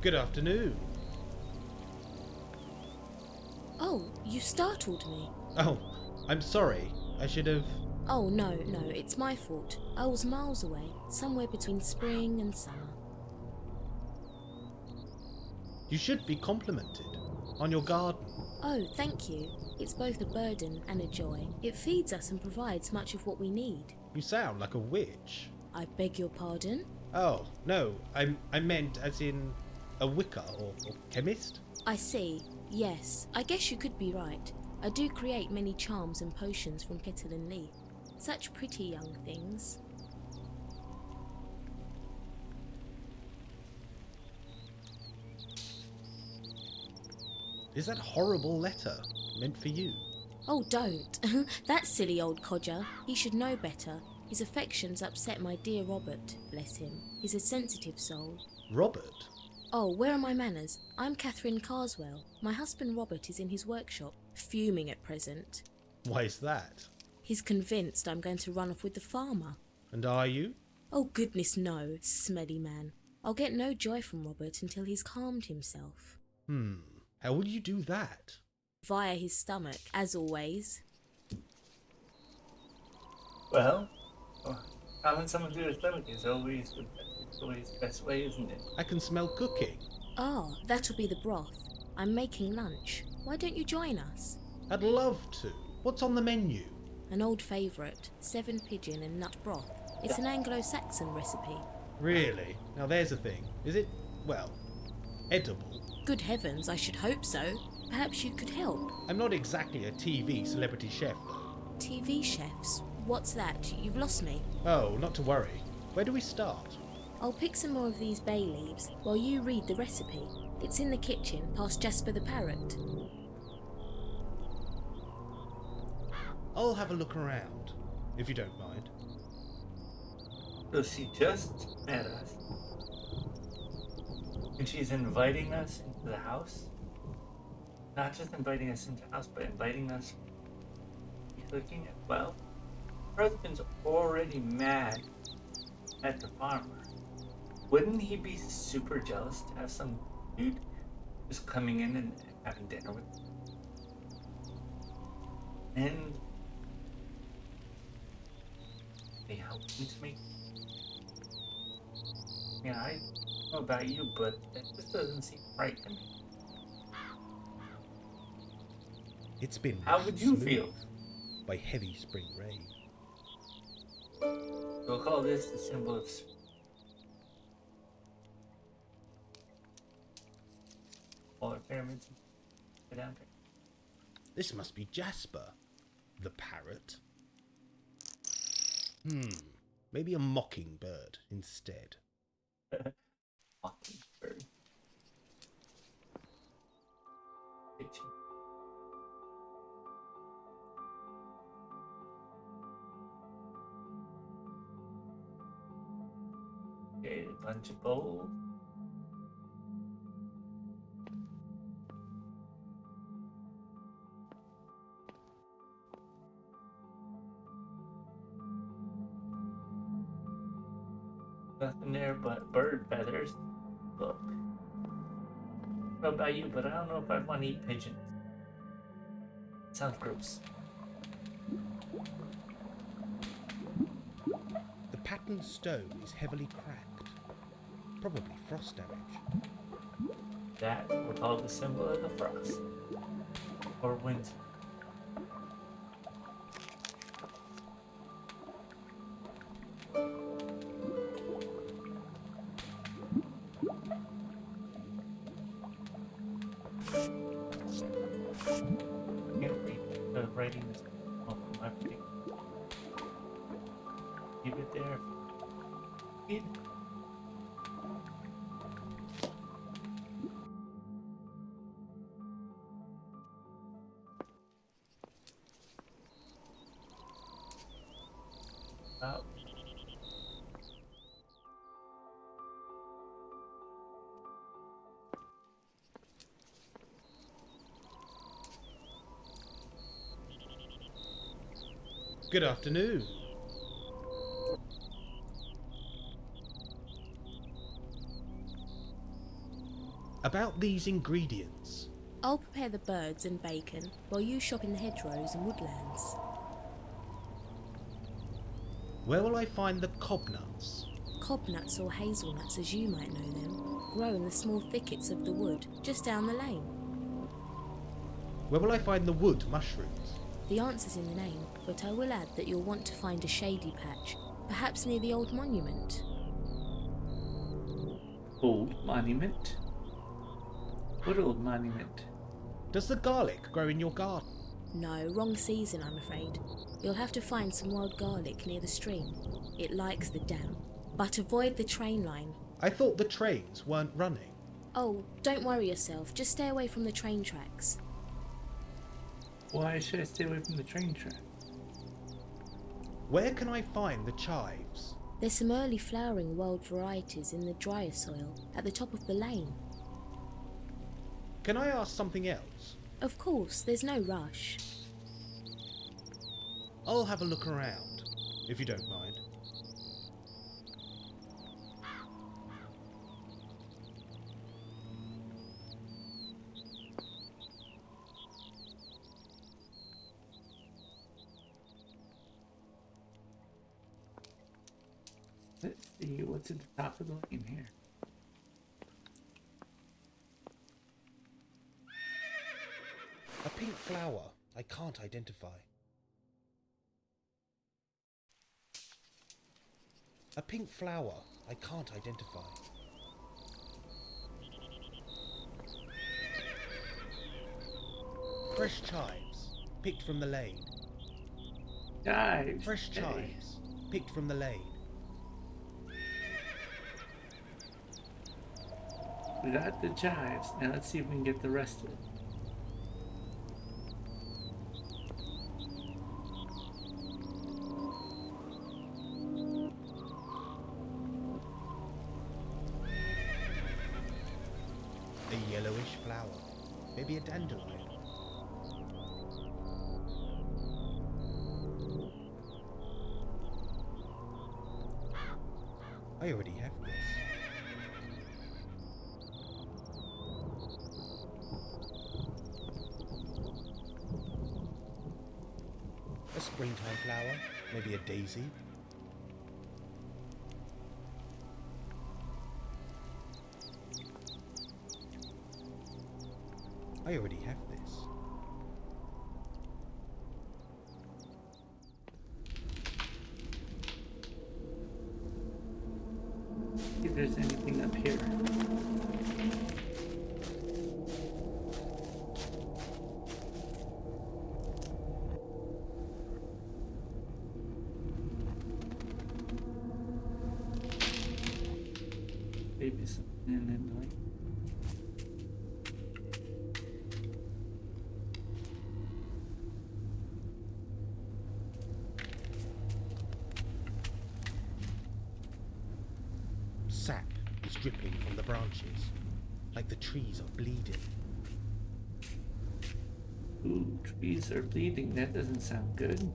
Good afternoon. Oh, you startled me. Oh, I'm sorry. I should have... Oh, no, it's my fault. I was miles away, somewhere between spring and summer. You should be complimented on your garden. Oh, thank you. It's both a burden and a joy. It feeds us and provides much of what we need. You sound like a witch. I beg your pardon? Oh, no, I meant as in a Wicca or chemist. I see. Yes, I guess you could be right. I do create many charms and potions from petal and leaf. Such pretty young things. Is that horrible letter meant for you? Oh, don't. That silly old codger. He should know better. His affections upset my dear Robert, bless him. He's a sensitive soul. Robert? Oh, where are my manners? I'm Catherine Carswell. My husband Robert is in his workshop, fuming at present. Why is that? He's convinced I'm going to run off with the farmer. And are you? Oh, goodness no, smelly man. I'll get no joy from Robert until he's calmed himself. How will you do that? Via his stomach, as always. Well, calming someone through their stomach is always the best way, isn't it? I can smell cooking. Ah, that'll be the broth. I'm making lunch. Why don't you join us? I'd love to. What's on the menu? An old favourite, 7 pigeon and nut broth. It's an Anglo-Saxon recipe. Really? Now there's a thing. Is it, well, edible? Good heavens, I should hope so. Perhaps you could help. I'm not exactly a TV celebrity chef, though. TV chefs? What's that? You've lost me. Oh, not to worry. Where do we start? I'll pick some more of these bay leaves while you read the recipe. It's in the kitchen, past Jasper the parrot. I'll have a look around, if you don't mind. So she just met us. And she's inviting us into the house. Not just inviting us into the house, but inviting us to be cooking as well. Her husband's already mad at the farmer. Wouldn't he be super jealous to have some dude just coming in and having dinner with him? And they helped him to make. Yeah, I don't know about you, but that just doesn't seem right to me. It's been How would you smoothed feel? by heavy spring rain. We'll call this the symbol of polar pyramids. Go down there. This must be Jasper, the parrot. Maybe a mockingbird instead. Mockingbird. Itchy. Okay, a bunch of bowls. Nothing there but bird feathers. Look. I don't know about you, but I don't know if I want to eat pigeons. Sounds gross. The patterned stone is heavily cracked. Probably frost damage. That we'll call the symbol of the frost. Or winter. I can't read the writing is off my pretty. Keep it there. Keep it. Out. Good afternoon. About these ingredients. I'll prepare the birds and bacon while you shop in the hedgerows and woodlands. Where will I find the cobnuts? Cobnuts or hazelnuts, as you might know them, grow in the small thickets of the wood just down the lane. Where will I find the wood mushrooms? The answer's in the name, but I will add that you'll want to find a shady patch, perhaps near the old monument. Old monument? What old monument? Does the garlic grow in your garden? No, wrong season, I'm afraid. You'll have to find some wild garlic near the stream. It likes the damp. But avoid the train line. I thought the trains weren't running. Oh, don't worry yourself. Just stay away from the train tracks. Why should I stay away from the train track? Where can I find the chives? There's some early flowering wild varieties in the drier soil at the top of the lane. Can I ask something else? Of course, there's no rush. I'll have a look around, if you don't mind. Let's see what's at the top of the lane here. A pink flower I can't identify. A pink flower I can't identify. Fresh chives, picked from the lane. Chives. Fresh chives, picked from the lane. We got the chives. Now let's see if we can get the rest of it. A yellowish flower, maybe a dandelion. I already have this. A springtime flower, maybe a daisy. I already have this. See if there's anything up here. Maybe something in the lane. Sap is dripping from the branches, like the trees are bleeding. Ooh, trees are bleeding. That doesn't sound good.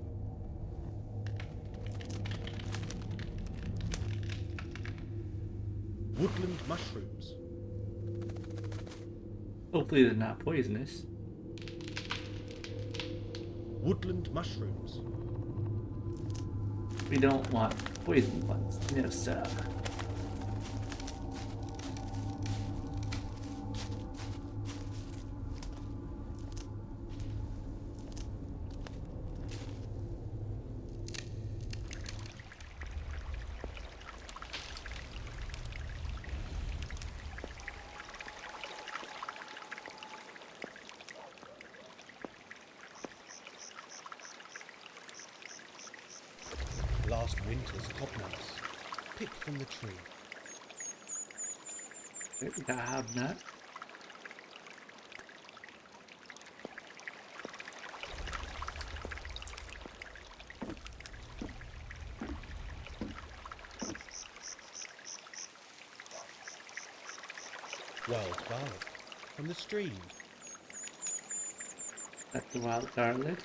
Woodland mushrooms. Hopefully they're not poisonous. Woodland mushrooms. We don't want poison ones. No, sir. Last winter's cobnuts, picked from the tree. We got a hobnut. Wild garlic from the stream. Got the wild garlic.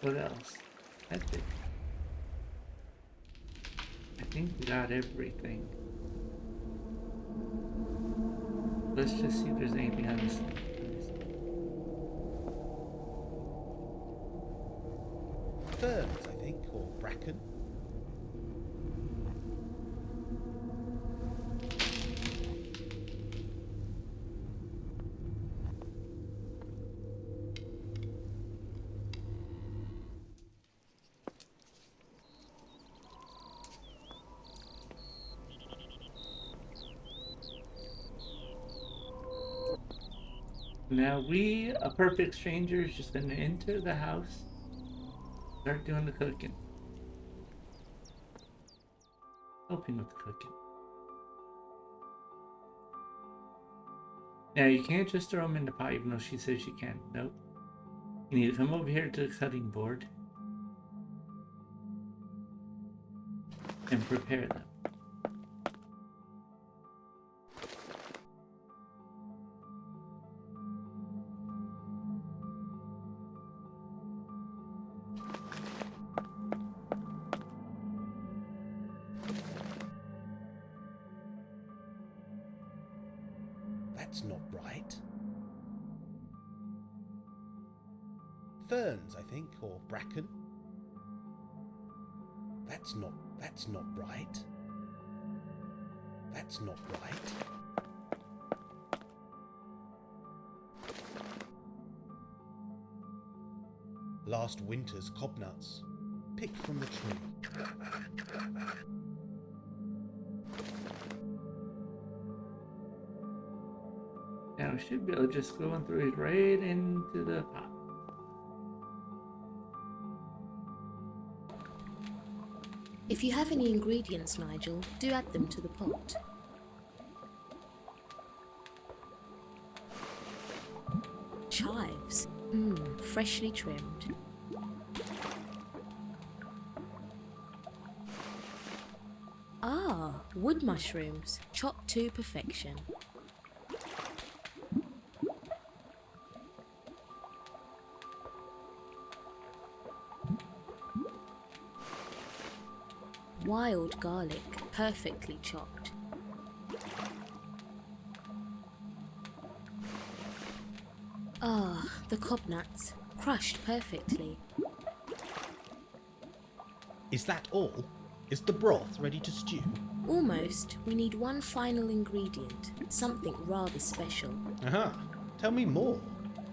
What else? I think we got everything. Let's just see if there's anything on this. Ferns, I think, or bracken. Now we, a perfect stranger, is just gonna enter the house, start doing the cooking. Helping with the cooking. Now you can't just throw them in the pot even though she says you can. Nope. You need to come over here to the cutting board and prepare them. That's not right. Ferns, I think, or bracken. That's not right. That's not right. Last winter's cobnuts, picked from the tree. Now we should be able to just go and throw it right into the pot. If you have any ingredients, Nigel, do add them to the pot. Chives. Freshly trimmed. Ah, wood mushrooms, chopped to perfection. Wild garlic, perfectly chopped. Ah, the cobnuts, crushed perfectly. Is that all? Is the broth ready to stew? Almost. We need one final ingredient, something rather special. Aha, tell me more.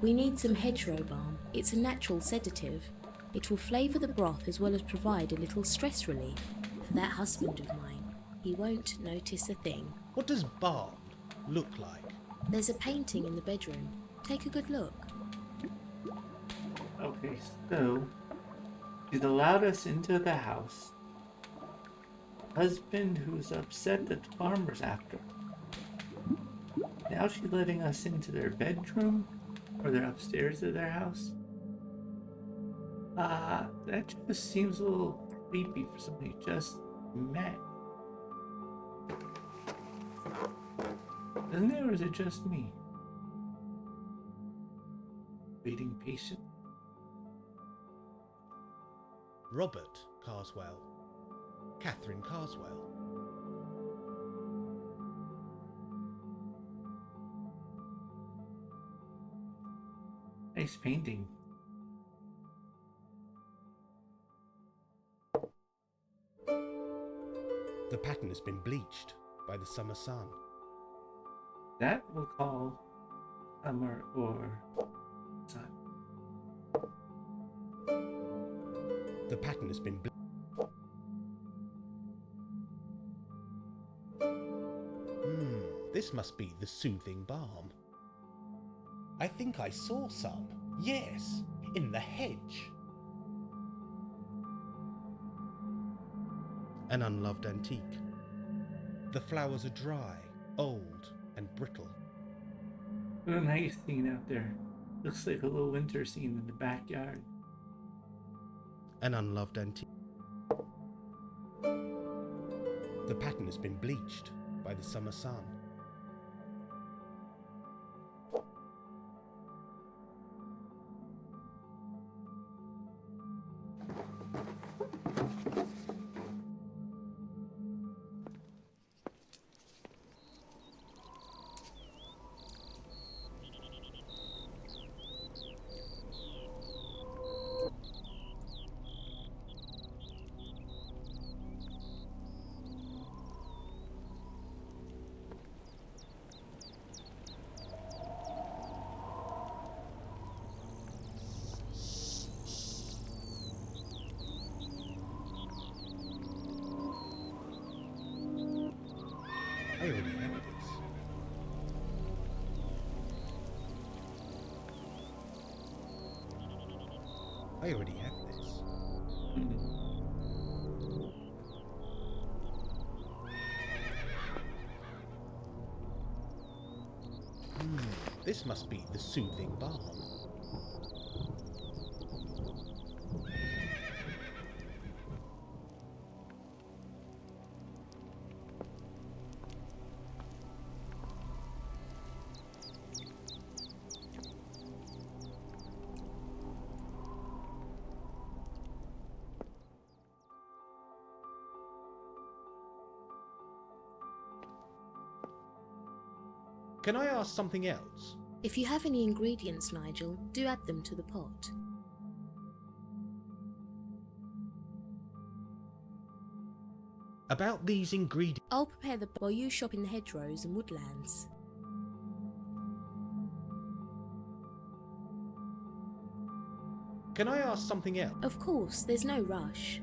We need some hedgerow balm. It's a natural sedative. It will flavour the broth as well as provide a little stress relief. For that husband of mine, he won't notice a thing. What does balm look like? There's a painting in the bedroom. Take a good look. Okay, so she's allowed us into the house. Husband who's upset that the farmer's after her. Now she's letting us into their bedroom, or they're upstairs of their house. That just seems a little creepy for somebody who just met. Isn't it, or is it just me? Waiting patient. Robert Carswell. Catherine Carswell. Nice painting. The pattern has been bleached by the summer sun. That we'll call summer or sun. The pattern has been bleached. This must be the soothing balm. I think I saw some. Yes, in the hedge. An unloved antique. The flowers are dry, old, and brittle. What a nice scene out there. Looks like a little winter scene in the backyard. An unloved antique. The pattern has been bleached by the summer sun. I already have this. I already have this. This must be the soothing balm. Can I ask something else? If you have any ingredients, Nigel, do add them to the pot. About these ingredients. I'll prepare the while you shop in the hedgerows and woodlands. Can I ask something else? Of course, there's no rush.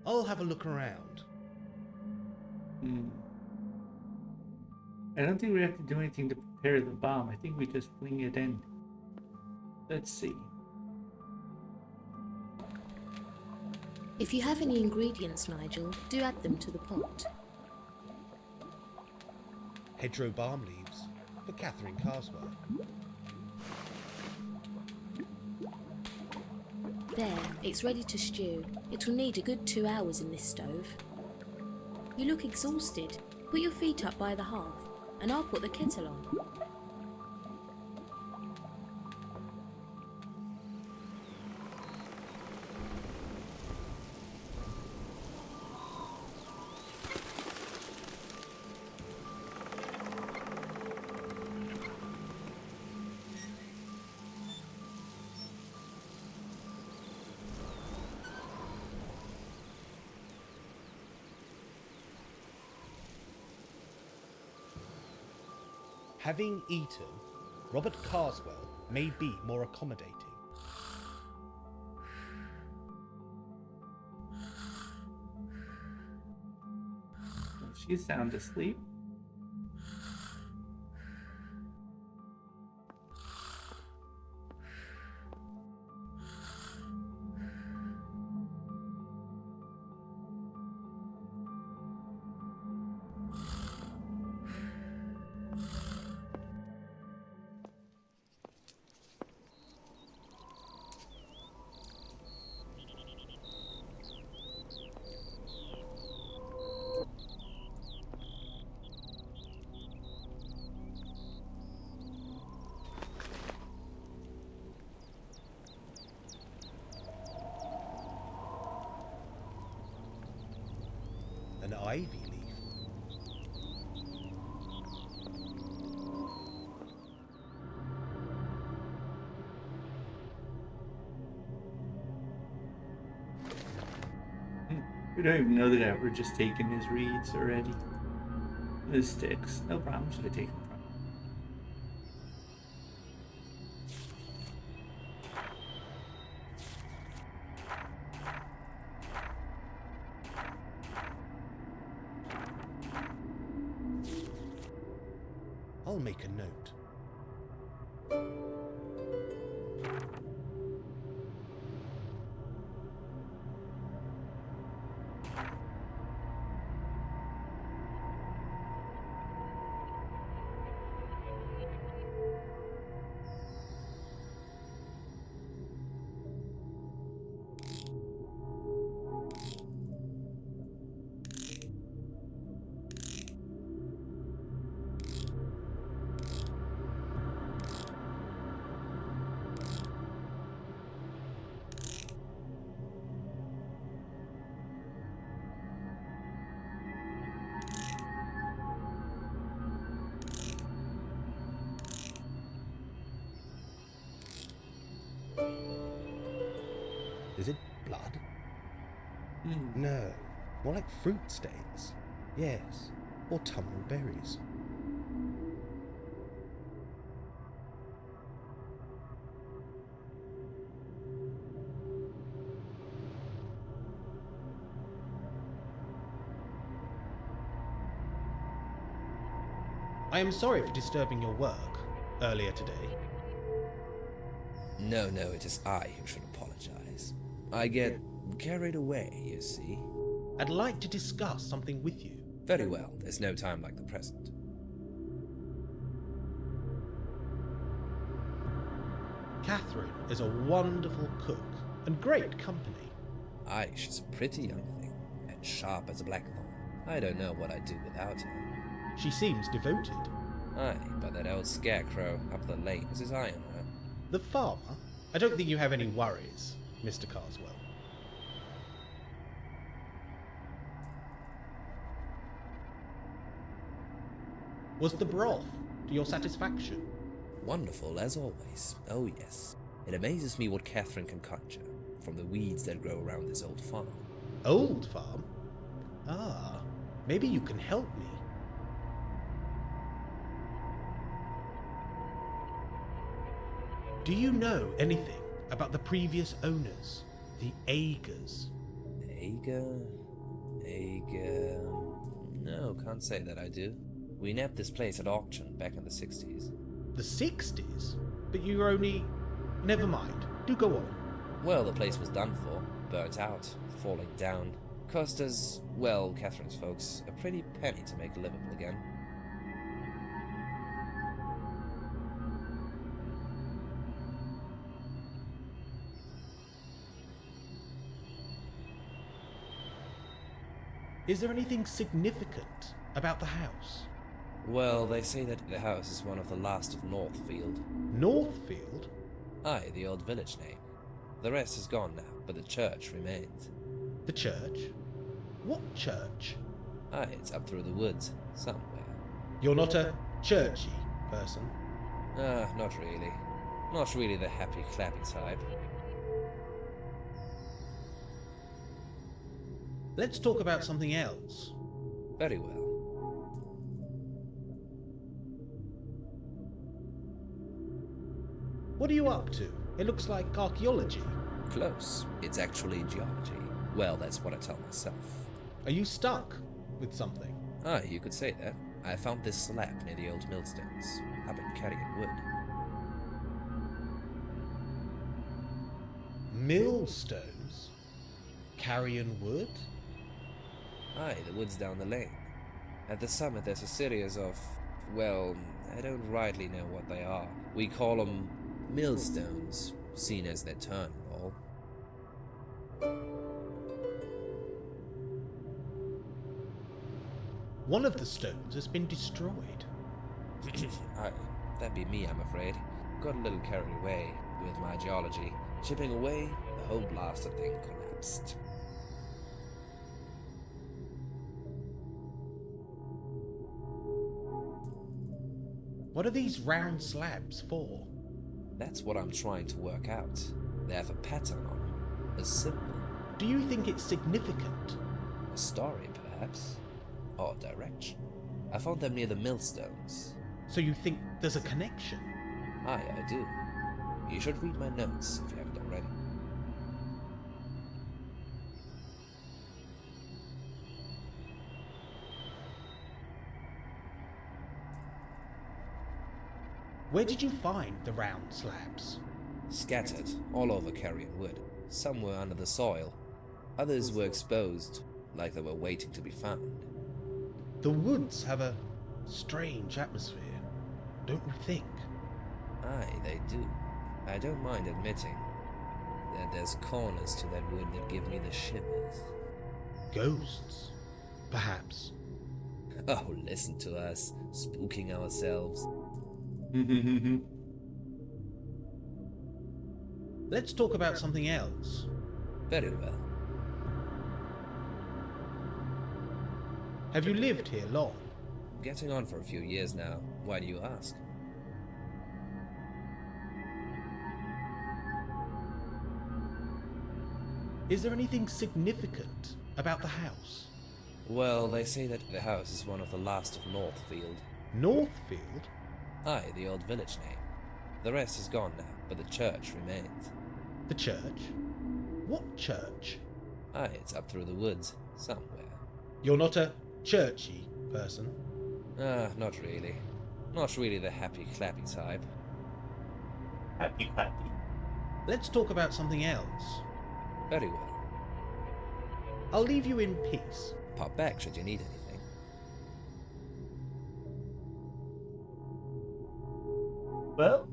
I'll have a look around. I don't think we have to do anything to prepare the bomb. I think we just fling it in. Let's see. If you have any ingredients, Nigel, do add them to the pot. Hedgerow balm leaves for Catherine Carswell. There, it's ready to stew. It will need a good 2 hours in this stove. You look exhausted. Put your feet up by the hearth, and I'll put the kettle on. Having eaten, Robert Carswell may be more accommodating. She's sound asleep. An ivy leaf. We don't even know the guy. We're just taking his reeds already. His sticks. No problem. Should I take them from? I'll make a note. Is it blood? No, more like fruit stains. Yes, autumnal berries. I am sorry for disturbing your work earlier today. No, it is I who should apologize. I get carried away, you see. I'd like to discuss something with you. Very well, there's no time like the present. Catherine is a wonderful cook and great company. Aye, she's a pretty young thing, and sharp as a blackthorn. I don't know what I'd do without her. She seems devoted. Aye, but that old scarecrow up the lane has his eye on her. The farmer? I don't think you have any worries, Mr. Carswell. Was the broth to your satisfaction? Wonderful, as always. Oh yes. It amazes me what Catherine can conjure from the weeds that grow around this old farm. Old farm? Ah, maybe you can help me. Do you know anything about the previous owners, the Agers? Ager? No, can't say that I do. We nabbed this place at auction back in the 60s. The 60s? But you were only... Never mind. Do go on. Well, the place was done for, burnt out, falling down. Cost us, well, Catherine's folks, a pretty penny to make it livable again. Is there anything significant about the house? Well, they say that the house is one of the last of Northfield. Northfield? Aye, the old village name. The rest is gone now, but the church remains. The church? What church? Aye, it's up through the woods, somewhere. You're not a churchy person? Not really. Not really the happy, clappy type. Let's talk about something else. Very well. What are you up to? It looks like archaeology. Close. It's actually geology. Well, that's what I tell myself. Are you stuck with something? Aye, you could say that. I found this slab near the old millstones, up in Carrion Wood. Millstones? Carrion Wood? Aye, the woods down the lane. At the summit there's a series of, well, I don't rightly know what they are. We call them millstones, seen as their turn and all. One of the stones has been destroyed. Aye, that'd be me, I'm afraid. Got a little carried away with my geology. Chipping away, the whole blasted thing collapsed. What are these round slabs for? That's what I'm trying to work out. They have a pattern on them, a symbol. Do you think it's significant? A story, perhaps? Or direction. I found them near the millstones. So you think there's a connection? Aye, I do. You should read my notes if you haven't already. Where did you find the round slabs? Scattered all over Carrion Wood. Some were under the soil. Others were exposed, like they were waiting to be found. The woods have a strange atmosphere, don't you think? Aye, they do. I don't mind admitting that there's corners to that wood that give me the shivers. Ghosts, perhaps. Oh, listen to us, spooking ourselves. Let's talk about something else. Very well. Have you lived here long? Getting on for a few years now. Why do you ask? Is there anything significant about the house? Well, they say that the house is one of the last of Northfield. Northfield? Aye, the old village name. The rest is gone now, but the church remains. The church? What church? Aye, it's up through the woods, somewhere. You're not a churchy person? Not really. Not really the happy clappy type. Happy clappy. Let's talk about something else. Very well. I'll leave you in peace. Pop back should you need anything. Well,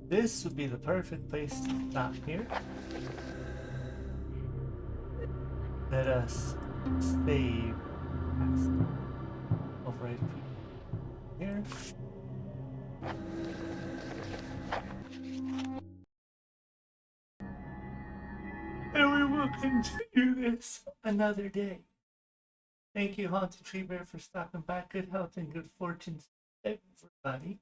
this would be the perfect place to stop here. Let us save over here. And we will continue this another day. Thank you, Haunted Tree Bear, for stopping by. Good health and good fortune, everybody.